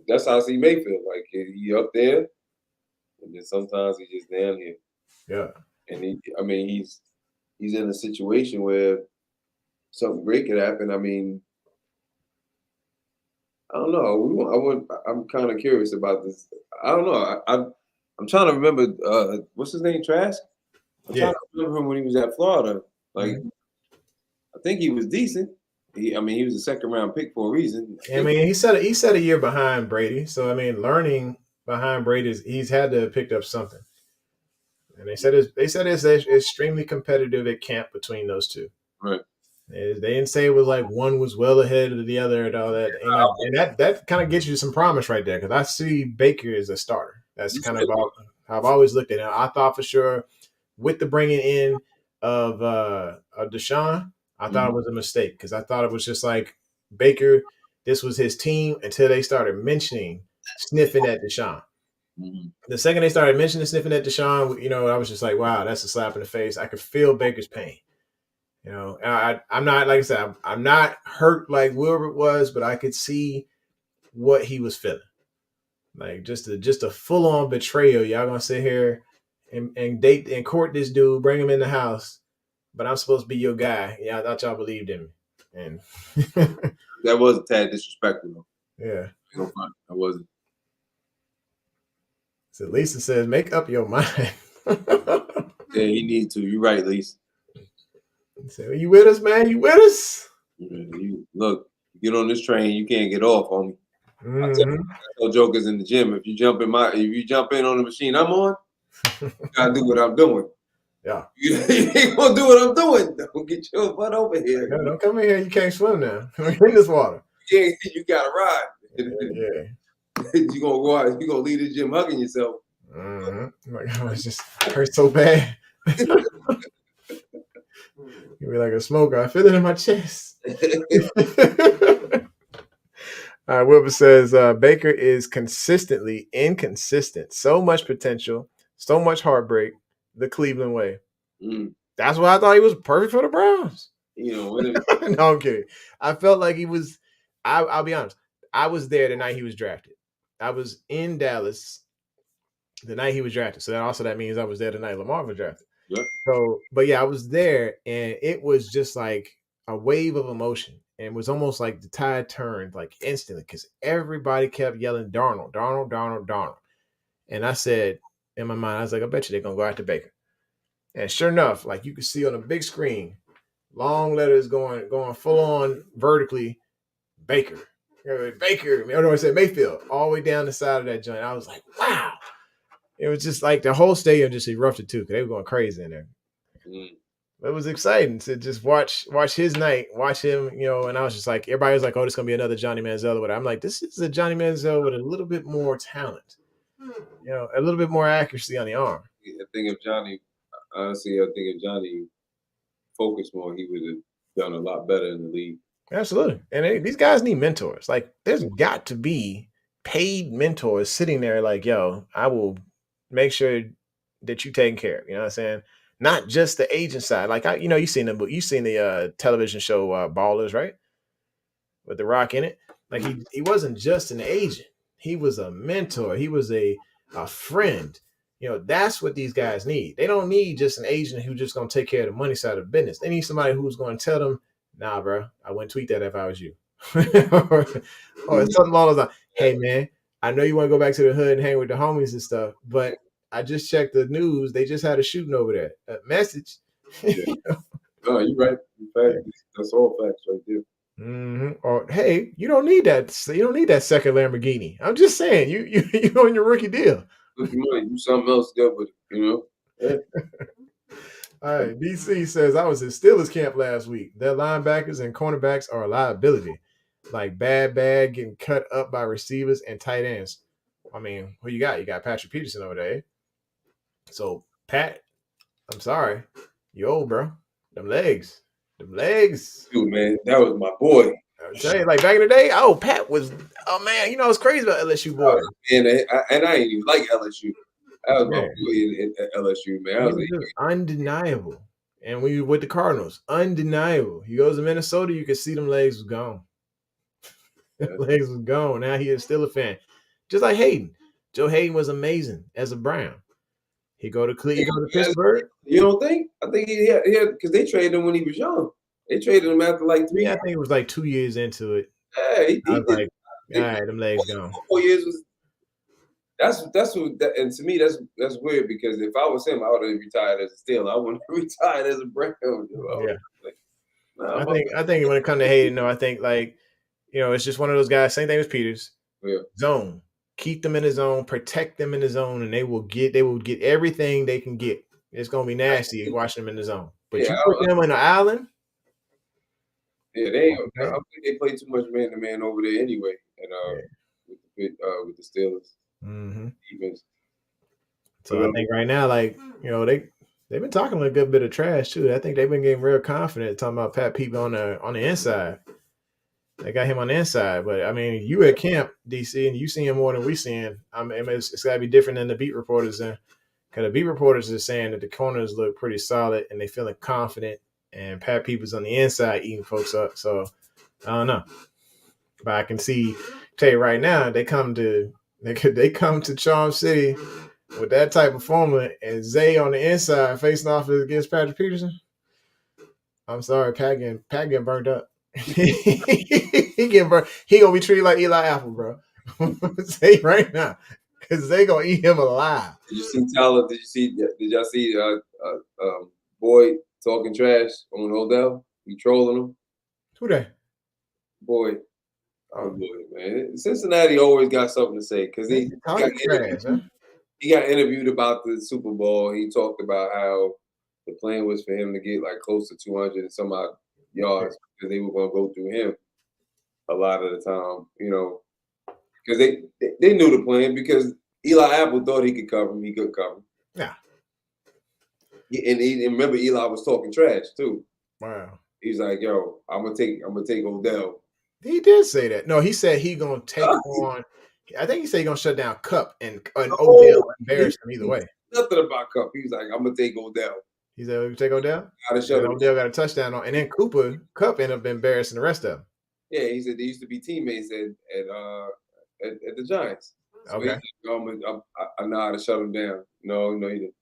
That's how I see Mayfield. Like he up there, and then sometimes he just down here. Yeah. And I mean, he's in a situation where something great could happen. I mean, I don't know. I'm kind of curious about this. I don't know. I'm trying to remember. What's his name? Trask. I'm Yeah. trying to remember him when he was at Florida. Like, Mhm. I think he was decent. I mean, he was a second round pick for a reason. I mean, he set a year behind Brady. So I mean, learning behind Brady he's had to have picked up something. And they said it's extremely competitive at camp between those two. Right. They didn't say it was like one was well ahead of the other and all that. And that kind of gets you some promise right there because I see Baker as a starter. That's kind of how I've always looked at it. I thought for sure with the bringing in of Deshaun, I thought it was a mistake because I thought it was just like Baker. This was his team until they started mentioning sniffing at Deshaun. Mm-hmm. The second they started mentioning sniffing at Deshaun, I was just like, wow, that's a slap in the face. I could feel Baker's pain. I'm not, like I said, I'm not hurt like Wilbert was, but I could see what he was feeling. Like just a full on betrayal. Y'all gonna sit here and date and court this dude, bring him in the house, but I'm supposed to be your guy. Yeah, I thought y'all believed in me. And that was a tad disrespectful though. Yeah. That wasn't. So Lisa says, make up your mind. Yeah, you need to. You're right, Lisa. So, you with us, man? You with us? Look, get on this train, you can't get off, homie. Mm-hmm. I tell jokers in the gym, if you jump in on the machine I'm on, you gotta do what I'm doing. Yeah. You ain't gonna do what I'm doing. Don't get your butt over here. No, don't come in here. You can't swim now. We're in this water. You gotta ride. Yeah. You gonna go out, you gonna leave the gym hugging yourself. Mm-hmm. Like, it just hurts so bad. You be like a smoker. I feel it in my chest. Wilbur says Baker is consistently inconsistent. So much potential, so much heartbreak. The Cleveland way. That's why I thought he was perfect for the Browns. No, I'm kidding. I felt like he was. I'll be honest. I was there the night he was drafted. I was in Dallas the night he was drafted. So that means I was there the night Lamar was drafted. Yeah. So, but yeah, I was there, and it was just like a wave of emotion. And it was almost like the tide turned like instantly because everybody kept yelling Darnold, Darnold, Darnold, Darnold. And I said in my mind, I was like, I bet you they're gonna go after Baker. And sure enough, like you could see on a big screen, long letters going full on vertically, Baker. Baker. I know I said Mayfield, all the way down the side of that joint. I was like, wow. It was just like the whole stadium just erupted too, because they were going crazy in there. It was exciting to just watch his night, watch him, and I was just like, everybody was like, oh, this is going to be another Johnny Manziel or whatever. I'm like, this is a Johnny Manziel with a little bit more talent, a little bit more accuracy on the arm. I think if Johnny focused more, he would have done a lot better in the league. Absolutely. And these guys need mentors. Like, there's got to be paid mentors sitting there like, yo, I will make sure that you taken care of. You know what I'm saying? Not just the agent side. Like, you've seen the television show Ballers, right? With The Rock in it. Like, he wasn't just an agent. He was a mentor. He was a friend. That's what these guys need. They don't need just an agent who's just going to take care of the money side of the business. They need somebody who's going to tell them, nah, bro, I wouldn't tweet that if I was you. or something along those lines. Hey, man, I know you want to go back to the hood and hang with the homies and stuff, but I just checked the news. They just had a shooting over there. Message. No, you're right. In fact, that's all facts right there. Mm-hmm. Or hey, you don't need that. You don't need that second Lamborghini. I'm just saying, you on your rookie deal. Look, you might do something else good with it, Yeah. All right, DC says I was in Steelers camp last week. Their linebackers and cornerbacks are a liability. Like bad getting cut up by receivers and tight ends. I mean, who you got? You got Patrick Peterson over there. So Pat, I'm sorry, you old, bro. Them legs. Dude, man, that was my boy. I tell you, like back in the day, Pat was, oh man, you know what's crazy about LSU boys? And I ain't even like LSU. That was my Yeah, boy at LSU, man. I he was was like, just undeniable. And we with the Cardinals, undeniable. He goes to Minnesota, you can see them legs was gone. yeah. Legs was gone. Now he is still a fan, just like Hayden. Joe Hayden was amazing as a Brown. He go to he go to Pittsburgh. You don't think? I think he had because they traded him when he was young. They traded him after like 3 Yeah, I years. think it was like 2 years into it. Yeah, I he was did. like, all right, them legs gone. 4 years was that's what that, and to me that's weird because if I was him, I would have retired as a Steeler. I wouldn't have retired as a Brown. Yeah, Like, nah, I think when it comes to Hayden, no, I think like it's just one of those guys. Same thing as Peters. yeah. Zone. Keep them in the zone, protect them in the zone, and they will get everything they can get. It's gonna be nasty watching them in the zone. But Yeah, you put them in the island. yeah, they. I Okay. think they play too much man to man over there anyway, and Yeah. with the Steelers Mm-hmm. defense. So But I think right now, like they've been talking a good bit of trash too. I think they've been getting real confident talking about Pat Pete on the inside. They got him on the inside, but I mean, you at camp, DC, and you see him more than we seeing. I mean, it's got to be different than the beat reporters, because the beat reporters are saying that the corners look pretty solid and they feeling confident, and Pat Pete was on the inside eating folks up. So I don't know, but I can tell you right now, they come to Charm City with that type of formula and Zay on the inside facing off against Patrick Peterson. I'm sorry, Pat getting burned up. he getting burned. He gonna be treated like Eli Apple, bro. Say right now, because they gonna eat him alive. did you see Tyler? Did y'all see Boyd talking trash on Odell? He trolling him. Who that? Boyd. Oh Oh, boy, man! Cincinnati always got something to say because they talking trash, huh? he got interviewed about the Super Bowl. He talked about how the plan was for him to get like close to 200 and some odd yards because they were going to go through him a lot of the time, because they knew the plan because Eli Apple thought he could cover him. He could cover him. Yeah. And remember Eli was talking trash too. Wow. He's like, "Yo, I'm gonna take Odell." He did say that. No, he said he gonna take on. I think he said he gonna shut down Cup and Odell embarrass him either way. Nothing about Cup. He was like, "I'm gonna take Odell." He said, "We take Odell." Gotta shut him. Odell got a touchdown on, and then Cup ended up embarrassing the rest of them. Yeah, he said they used to be teammates at the Giants. So Okay. I know how to shut him down. No, he didn't.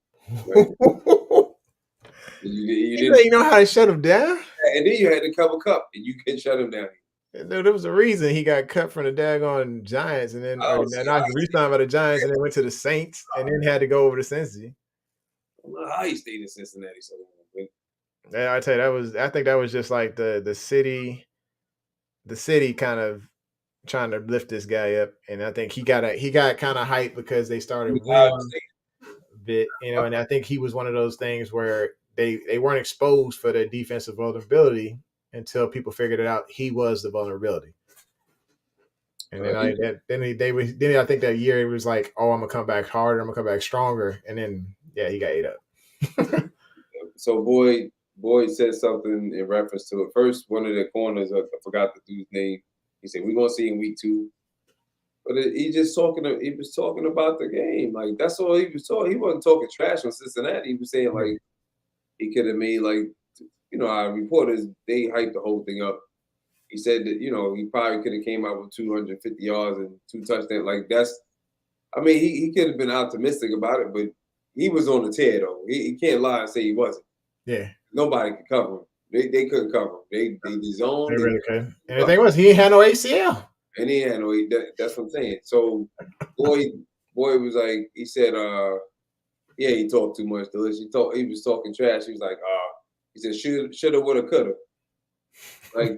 You He didn't. said, you know how to shut him down? And then you had to cover Cup, and you can shut him down. There was a reason he got cut from the daggone Giants, and then not re-signed by the Giants, and then went to the Saints, and then had to go over to Cincy. I don't know how he stayed in Cincinnati so long. Yeah, I tell you, I think that was just like the city kind of trying to lift this guy up, and I think he got kind of hyped because they started winning a bit, and I think he was one of those things where they weren't exposed for their defensive vulnerability until people figured it out. He was the vulnerability, and then I think that year it was like, oh, I'm gonna come back harder, I'm gonna come back stronger, and then he got ate up. So Boyd said something in reference to it. First, one of the corners, I forgot the dude's name. He said, "We're gonna see in week 2." But he was talking about the game. Like that's all he was talking. He wasn't talking trash on Cincinnati. He was saying like he could have made our reporters, they hyped the whole thing up. He said that he probably could have came out with 250 yards and 2 touchdowns. Like he could have been optimistic about it, but he was on the tear though. He can't lie and say he wasn't. Yeah. Nobody could cover him. They couldn't cover him. They zoned. They really could. And the thing was, he ain't had no ACL. And he had no. That's what I'm saying. So, Boyd was like, he said, he talked too much. He was talking trash. He was like, he said, shoulda, woulda, coulda. Like,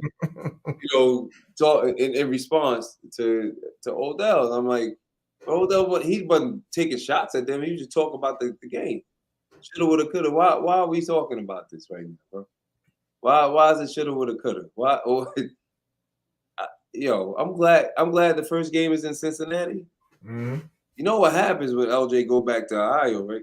talk in response to Odell. And I'm like, Odell, he wasn't taking shots at them. He was just talking about the game. Shoulda, woulda, coulda. Why are we talking about this right now, bro? Why is it shoulda, woulda, coulda? Why? I'm glad the first game is in Cincinnati. Mm-hmm. You know what happens when LJ go back to Ohio, right?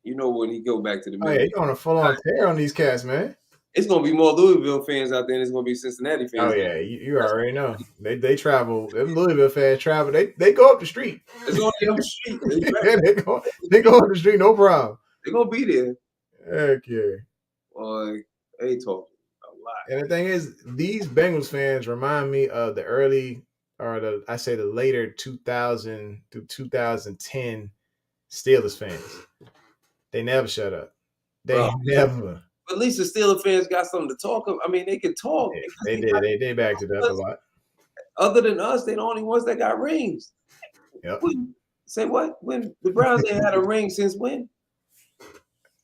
When he go back to the middle. Oh, yeah, he's on a full-on tear on these cats, man. It's gonna be more Louisville fans out there than it's gonna be Cincinnati fans. Oh yeah, you already know. They travel. Them Louisville fans travel. They go up the street. It's only up the street. Yeah, they go up the street, no problem. They're gonna be there. Heck yeah. They talking a lot. And the thing is, these Bengals fans remind me of the early, or the later 2000 through 2010 Steelers fans. They never shut up. They never. But at least the Steelers fans got something to talk about. I mean, they can talk. Yeah, they did. They backed it up a lot. Other than us, they're the only ones that got rings. Yep. Say what? When the Browns ain't had a ring since when?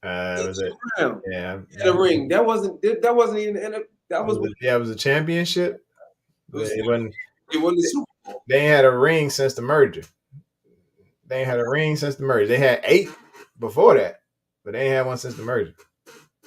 Was it? Brown Yeah. had a ring. That wasn't even that was it was a championship. It wasn't the Super Bowl. They ain't had a ring since the merger. They ain't had a ring since the merger. They had 8 before that, but they ain't had one since the merger.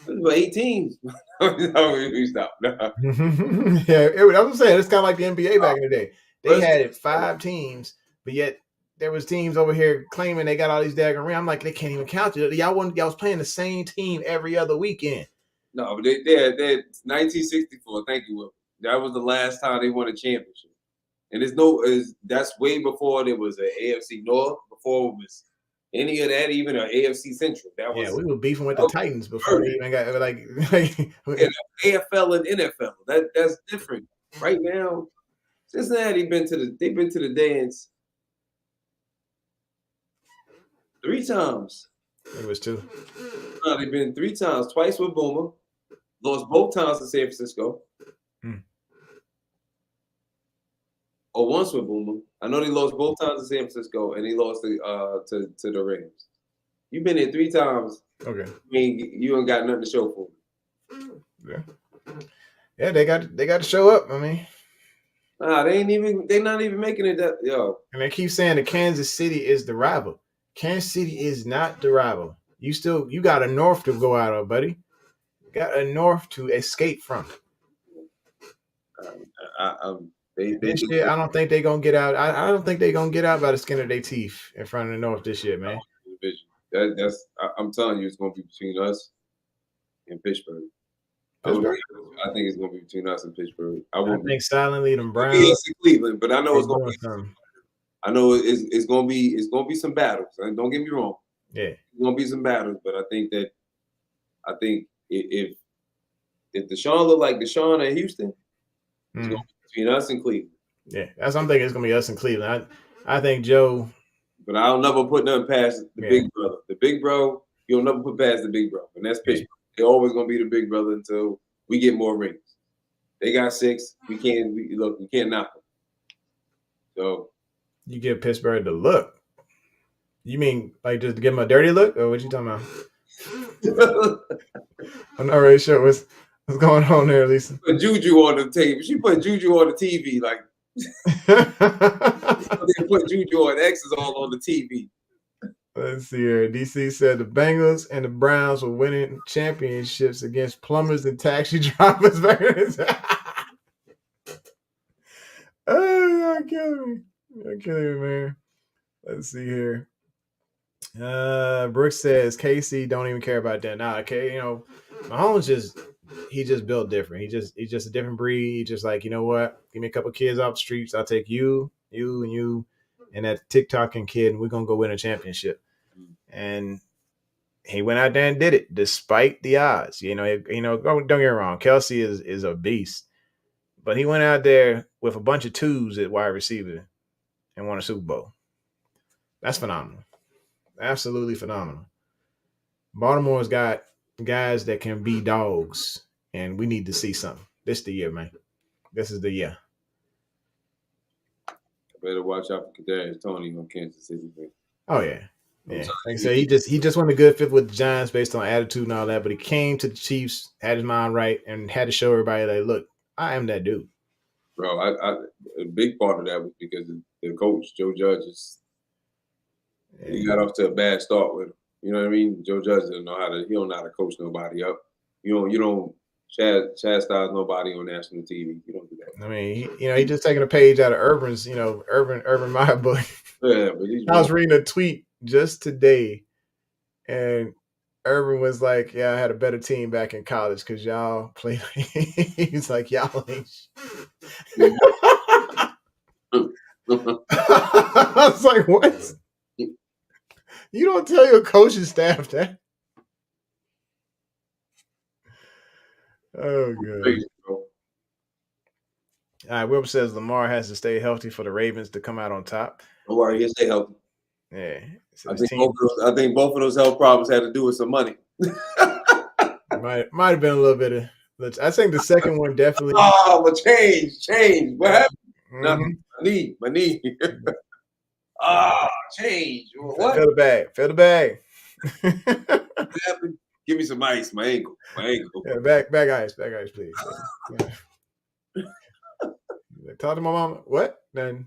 It was 8 teams. We stop. Yeah, I'm saying it's kind of like the NBA back in the day. They had 5 teams, but yet there was teams over here claiming they got all these daggone rings. I'm like, they can't even count you. Y'all was playing the same team every other weekend. No, but they had 1964. Thank you, Will. That was the last time they won a championship. And that's way before there was an AFC North, before it was any of that, even an AFC Central. That was we were beefing with the Titans before they even got AFL and NFL. That's different. Right now, Cincinnati they've been to the dance 3 times. It was 2. No, they've been 3 times. Twice with Boomer. Lost both times to San Francisco. Or once with Boomer. I know they lost both times to San Francisco, and they lost to the Rams. You've been there 3 times. Okay. I mean, you ain't got nothing to show for it. Yeah, they got to show up. I mean, they're not even making it that And they keep saying that Kansas City is the rival. Kansas City is not the rival. You got a north to go out of, buddy. You got a north to escape from. This year, I don't think they're gonna get out. I don't think they're gonna get out by the skin of their teeth in front of the North this year, man. I'm telling you, it's gonna be between us and Pittsburgh. I think it's gonna be between us and Pittsburgh. I think silently them Browns in Cleveland, but I know it's gonna be something. I know it's gonna be some battles. Don't get me wrong. Yeah, it's gonna be some battles, but I think if Deshaun look like Deshaun at Houston, it's gonna be between us and Cleveland. Yeah, that's what I'm thinking. It's gonna be us and Cleveland. I think Joe. But I'll never put nothing past the big brother. The big bro, you'll never put past the big bro, and that's Pittsburgh. They're always gonna be the big brother until we get more rings. They got 6. We can't knock them. So you give Pittsburgh the look. You mean like just to give them a dirty look, or what you talking about? I'm not really sure what's going on there, Lisa. Put Juju on the table. She put Juju on the TV, like they put Juju on X's all on the TV. Let's see here. DC said the Bengals and the Browns were winning championships against plumbers and taxi drivers. Oh, you're killing me. You're killing me, man. Let's see here. Brooks says KC don't even care about that. Nah, okay, Mahomes just built different. He's just a different breed. He's just like, you know what? Give me a couple kids off the streets. I'll take you, and that TikToking kid, and we're gonna go win a championship. And he went out there and did it despite the odds. Don't get me wrong. Kelsey is a beast, but he went out there with a bunch of 2s at wide receiver and won a Super Bowl. That's phenomenal. Absolutely phenomenal. Baltimore's got guys that can be dogs, and we need to see something. This is the year, man. This is the year. Better watch out for Kadarius Toney on Kansas City, man. Oh yeah. Like I said, he just wasn't a good fit with the Giants based on attitude and all that, but he came to the Chiefs, had his mind right, and had to show everybody that, look, I am that dude. Bro, a big part of that was because the coach, Joe Judge, he got off to a bad start with him. You know what I mean? Joe Judge he don't know how to coach nobody up. You don't chastise nobody on national TV. You don't do that. I mean, he just taking a page out of Urban's, Urban Meyer book. Yeah, but I was reading a tweet just today, and Urban was like, "Yeah, I had a better team back in college because y'all played." He's like, "Y'all ain't." I was like, "What? You don't tell your coaching staff that?" Oh god. Crazy, bro. All right, Wilbur says Lamar has to stay healthy for the Ravens to come out on top. Don't worry, he'll stay healthy. Yeah, so I his think team I think both of those health problems had to do with some money. might have been a little bit of. I think the second one definitely. Oh, but change. What happened? Mhm. Nothing. My knee. Change. What? Fill the bag. What happened? Give me some ice. My ankle. Yeah, bag ice, please. Yeah. Talk to my mama. What? Then.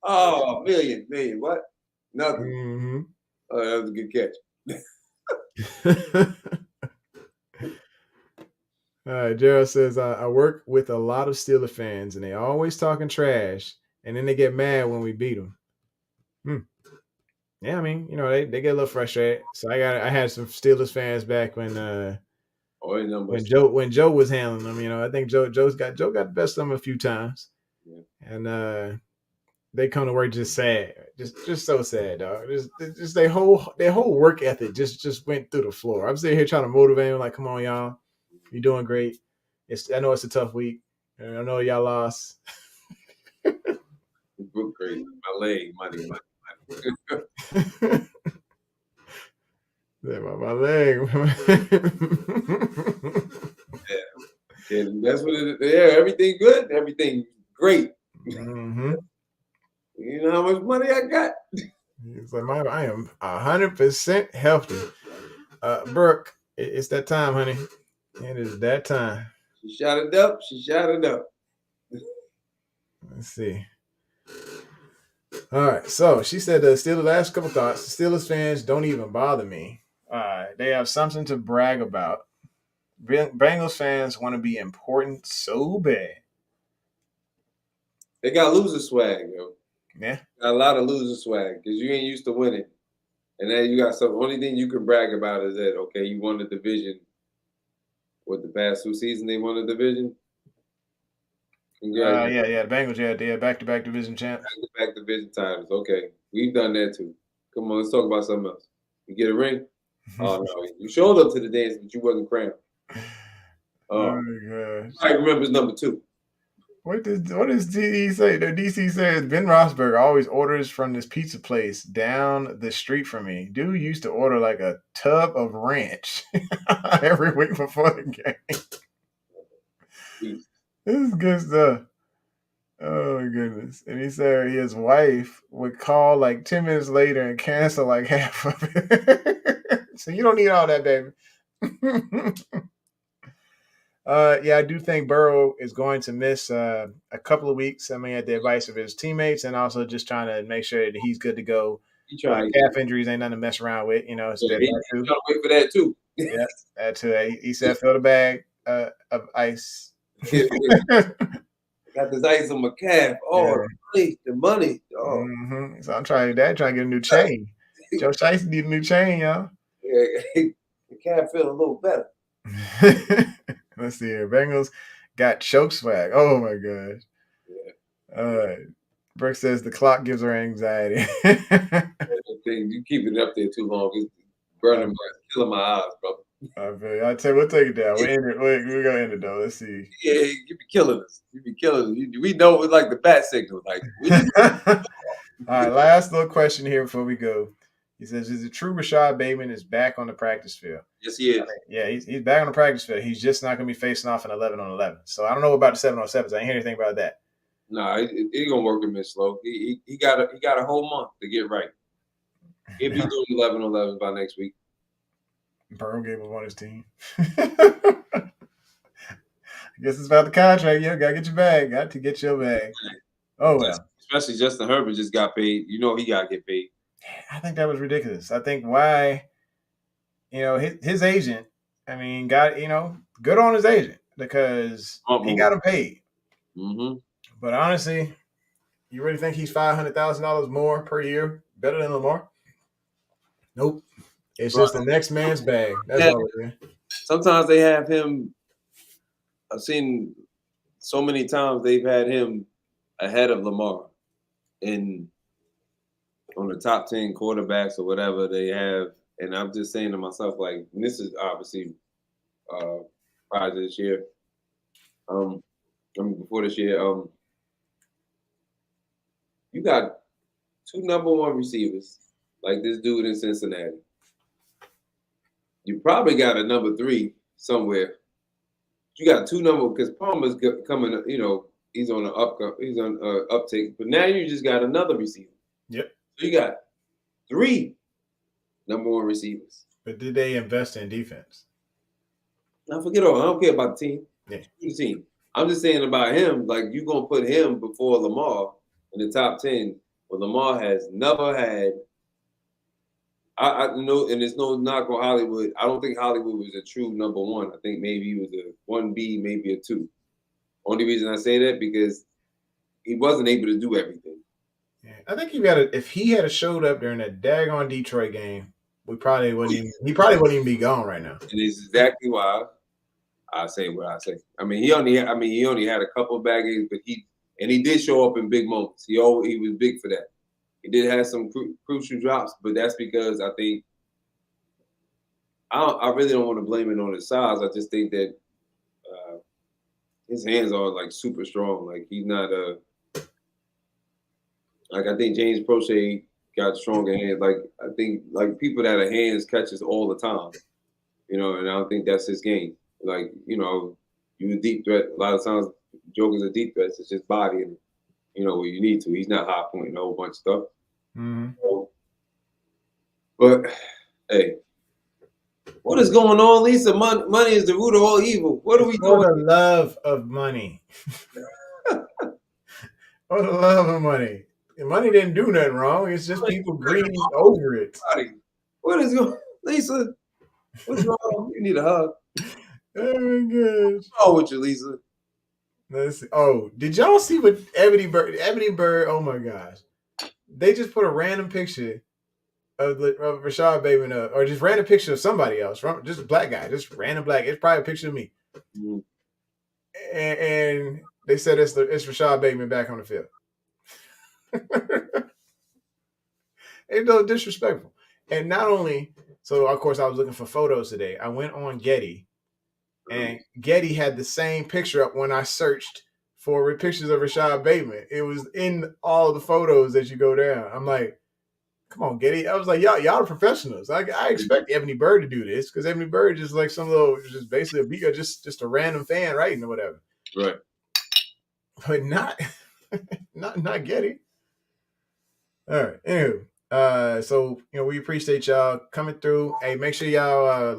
Oh, million. What? Nothing. Mm-hmm. Oh, that was a good catch. All right, Gerald says I work with a lot of Steeler fans, and they always talking trash, and then they get mad when we beat them. Yeah, I mean, they get a little frustrated. So I had some Steelers fans back when Joe was handling them. I think Joe got the best of them a few times, Yeah. and they come to work just sad, just so sad, dog. Just their whole work ethic just went through the floor. I'm sitting here trying to motivate them, like, come on, y'all, you're doing great. I know it's a tough week, and I know y'all lost. Crazy. My leg, money. Yeah, my leg. Yeah, that's what it is. Yeah, everything good, everything great. Mm-hmm. You know how much money I got? It's like I am 100% healthy. Brooke, it's that time, honey. It is that time. She shot it up. Let's see. All right. So she said the last couple thoughts. The Steelers fans don't even bother me. They have something to brag about. Bengals fans want to be important so bad. They got loser swag, yo. Yeah. Got a lot of loser swag because you ain't used to winning. And then you got some. Only thing you can brag about is that okay, you won the division. What the past 2 seasons they won the division. Congratulations. Yeah. The Bengals, they are back-to-back division champs. Back division titles. Okay, we've done that too. Come on, let's talk about something else. You get a ring? Oh no, you showed up to the dance, but you wasn't crowned. Oh my gosh. I remember number 2. What does DC say? The DC says Ben Roethlisberger always orders from this pizza place down the street from me. Dude used to order like a tub of ranch every week before the game. This is good stuff. Oh my goodness. And he said his wife would call like 10 minutes later and cancel like half of it. So you don't need all that, baby. Yeah, I do think Burrow is going to miss a couple of weeks. I mean, at the advice of his teammates, and also just trying to make sure that he's good to go. Calf injuries ain't nothing to mess around with. It's trying to wait for that too. Yeah, that too. He said, "Fill the bag of ice." Got this ice on my calf. Oh, yeah. the money. Oh, mm-hmm. So I'm trying to get a new chain. Joe Shiesty need a new chain, y'all. Yeah, the calf feel a little better. Let's see here. Bengals got choke swag. Oh my gosh. Yeah. Brooke says the clock gives her anxiety. You keep it up there too long. It's burning, killing my eyes, brother. I tell you, we'll take it down. We're gonna end it though. Let's see. Yeah, you be killing us. We know it's like the bat signal. Like all right, last little question here before we go. He says, "Is it true Rashod Bateman is back on the practice field?" Yes, he is. Yeah, he's back on the practice field. He's just not going to be facing off an 11-on-11. So I don't know about the 7-on-7s. I ain't hear anything about that. No, it gonna work him in slow. He got a whole month to get right. He'll be doing 11-on-11 by next week. Burrow gave up on his team. I guess it's about the contract. Yeah, gotta get your bag. Got to get your bag. Oh well. Especially Justin Herbert just got paid. You know he gotta get paid. I think that was ridiculous. I think why, his agent, I mean, got good on his agent because he got him paid. Mm-hmm. But honestly, you really think he's $500,000 more per year better than Lamar? Nope. It's Bro, just the next man's bag. That's yeah, all it is. sometimes they have him. I've seen so many times they've had him ahead of Lamar in on the top 10 quarterbacks or whatever they have. And I'm just saying to myself, like, and this is obviously uh prior to this year. I mean before this year, you got two number one receivers, like this dude in Cincinnati. You probably got a number three somewhere. You got two number because Palmer's coming, he's on he's on uptake. But now you just got another receiver. Yep. So you got three number one receivers. But did they invest in defense? Now forget all. I don't care about the team. Yeah. The team. I'm just saying about him. Like you gonna put him before Lamar in the top 10, but Lamar has never had. I know, and there's no knock on Hollywood. I don't think Hollywood was a true number one. I think maybe he was a 1B, maybe a 2. Only reason I say that because he wasn't able to do everything. Yeah. I think if he had showed up during that daggone Detroit game, he probably wouldn't even be gone right now. And it's exactly why I say what I say. I mean, he only had a couple of bad games, but he did show up in big moments. He was big for that. He did have some crucial drops, but that's because I think I really don't want to blame it on his size. I just think that his hands are like super strong. Like he's not like I think James Prochet got stronger hands. Like I think like people that are hands catches all the time, and I don't think that's his game. Like you a deep threat. A lot of times, Joker's a deep threat. It's just body and where you need to. He's not high pointing a whole bunch of stuff. Mm-hmm. So, but hey, what is going on, Lisa? Money is the root of all evil. What are we For doing? the love of money. For the love of money. And money didn't do nothing wrong. It's just people greedy over it. What is going on? Lisa? What's wrong? You need a hug. Oh my gosh. What's wrong with you, Lisa? Let's see. Oh, did y'all see what Ebony Bird, oh my gosh. They just put a random picture of Rashod Bateman or just random picture of somebody else, just a black guy, just random black. It's probably a picture of me. Mm-hmm. And they said it's Rashod Bateman back on the field. It's no disrespectful. And not only, so of course I was looking for photos today. I went on Getty, and Getty had the same picture up when I searched for pictures of Rashod Bateman. It was in all the photos as you go down. I'm like, come on, Getty. I was like, y'all are professionals. I expect Ebony Bird to do this because Ebony Bird is like some little, just basically just a random fan writing or whatever. Right. But not Getty. All right. Anywho, so we appreciate y'all coming through. Hey, make sure y'all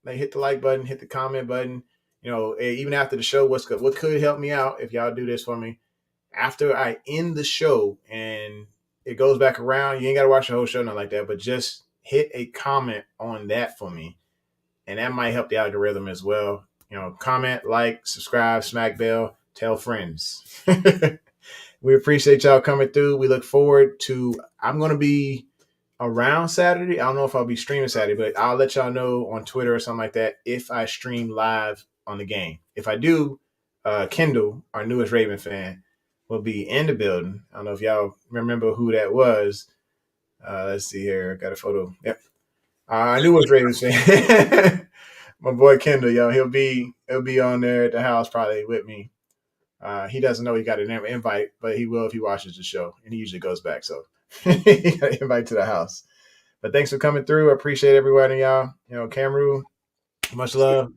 hit the like button, hit the comment button. Even after the show, what could help me out if y'all do this for me after I end the show and it goes back around. You ain't got to watch the whole show, not like that, but just hit a comment on that for me, and that might help the algorithm as well. Comment, like, subscribe, smack bell, tell friends. We appreciate y'all coming through. We look forward to. I'm going to be around Saturday. I don't know if I'll be streaming Saturday, but I'll let y'all know on Twitter or something like that if I stream live on the game. If I do, Kendall, our newest Raven fan, will be in the building. I don't know if y'all remember who that was. Let's see here. I got a photo. Yep. Our newest Ravens fan. My boy Kendall, he'll be on there at the house probably with me. He doesn't know he got an invite, but he will if he watches the show, and he usually goes back. So he got an invite to the house. But thanks for coming through. I appreciate everybody, y'all. Cameroon, much love.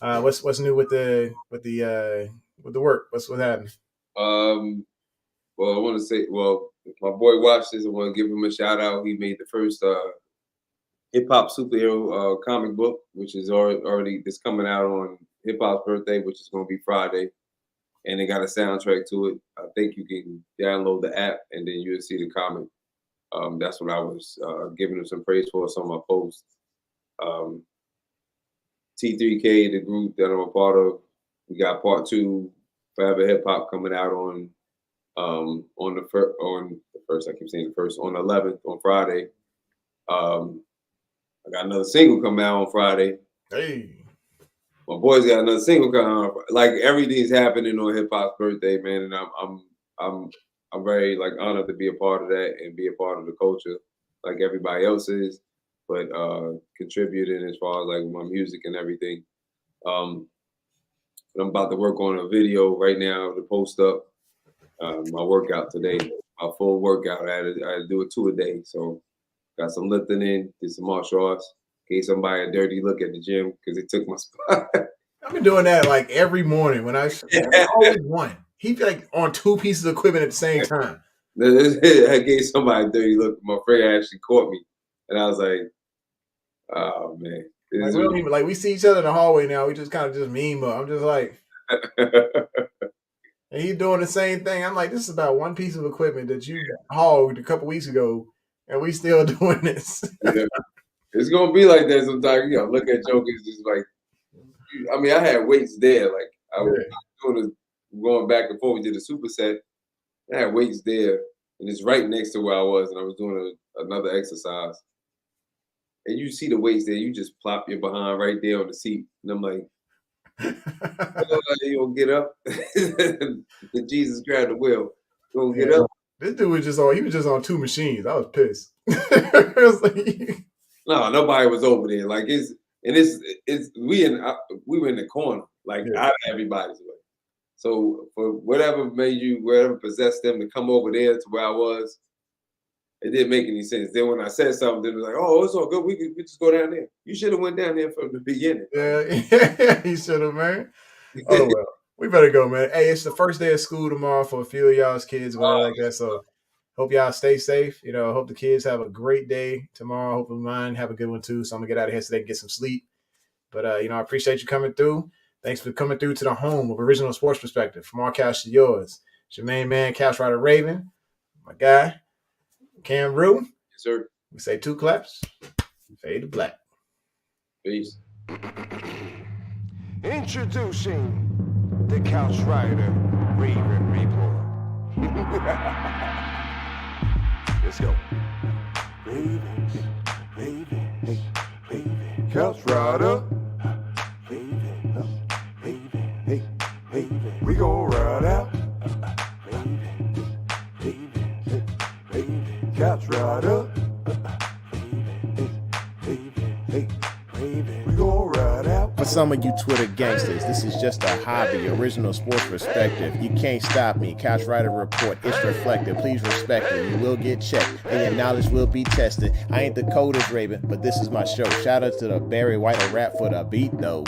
What's new with the work? What's happening? Well, I want to say, if my boy watched this, I want to give him a shout out. He made the first hip hop superhero comic book, which is already it's coming out on Hip Hop's birthday, which is going to be Friday. And they got a soundtrack to it. I think you can download the app and then you'll see the comic. That's what I was giving him some praise for some of my posts. T3K, the group that I'm a part of, we got part 2, Forever Hip Hop coming out on the first. I keep saying the first on the 11th on Friday. I got another single coming out on Friday. Hey. My boys got another single coming out. Like everything's happening on hip hop's birthday, man, and I'm very like honored to be a part of that and be a part of the culture, like everybody else is, but contributing as far as like my music and everything. But I'm about to work on a video right now to post up my workout today, my full workout. I had to do it 2 a day, so got some lifting in, did some martial arts, gave somebody a dirty look at the gym because they took my spot. I've been doing that like every morning when I always one. He be like on 2 pieces of equipment at the same time. I gave somebody a dirty look. My friend actually caught me, and I was like, "Oh man." Like we don't even like we see each other in the hallway now. We just kind of just meme up. I'm just like, and he's doing the same thing. I'm like, this is about 1 piece of equipment that you hauled a couple weeks ago, and we still doing this. Yeah. It's gonna be like that sometimes. You know, look at jokers just like. I mean, I had weights there. Like I was going back and forth. We did a superset. I had weights there, and it's right next to where I was, and I was doing another exercise. And you see the weights there, you just plop your behind right there on the seat. And I'm like, you gonna get up? Jesus grabbed the wheel. You gonna get up? This dude was he was just on 2 machines. I was pissed. It was like, no, nobody was over there. Like we were in the corner, like out of everybody's way. So for whatever possessed them to come over there to where I was, it didn't make any sense. Then when I said something, they were like, "Oh, it's all good. We just go down there. You should have went down there from the beginning." Yeah, you should have, man. Oh well, we better go, man. Hey, it's the first day of school tomorrow for a few of y'all's kids, whatever like that. So hope y'all stay safe. You know, hope the kids have a great day tomorrow. Hopefully mine have a good one too. So I'm gonna get out of here so they can get some sleep. But you know, I appreciate you coming through. Thanks for coming through to the home of Original Sports Perspective. From our couch to yours. It's your main man, Couch Rider Raven, my guy, Cam Rue. Yes, sir. We say 2 claps. Fade to black. Peace. Introducing the Couch Rider Raven Report. Let's go. Ravens, Ravens, Ravens. Couch Rider. Ravens, Ravens, hey, Ravens. We gon' ride out. Ravens, Ravens, Ravens. Couch Rider. For some of you Twitter gangsters, this is just a hobby, Original Sports Perspective. You can't stop me. Couch Rider Report, it's reflective. Please respect me. You will get checked, and your knowledge will be tested. I ain't the coldest Raven, but this is my show. Shout out to the Barry White of rap for the beat, though.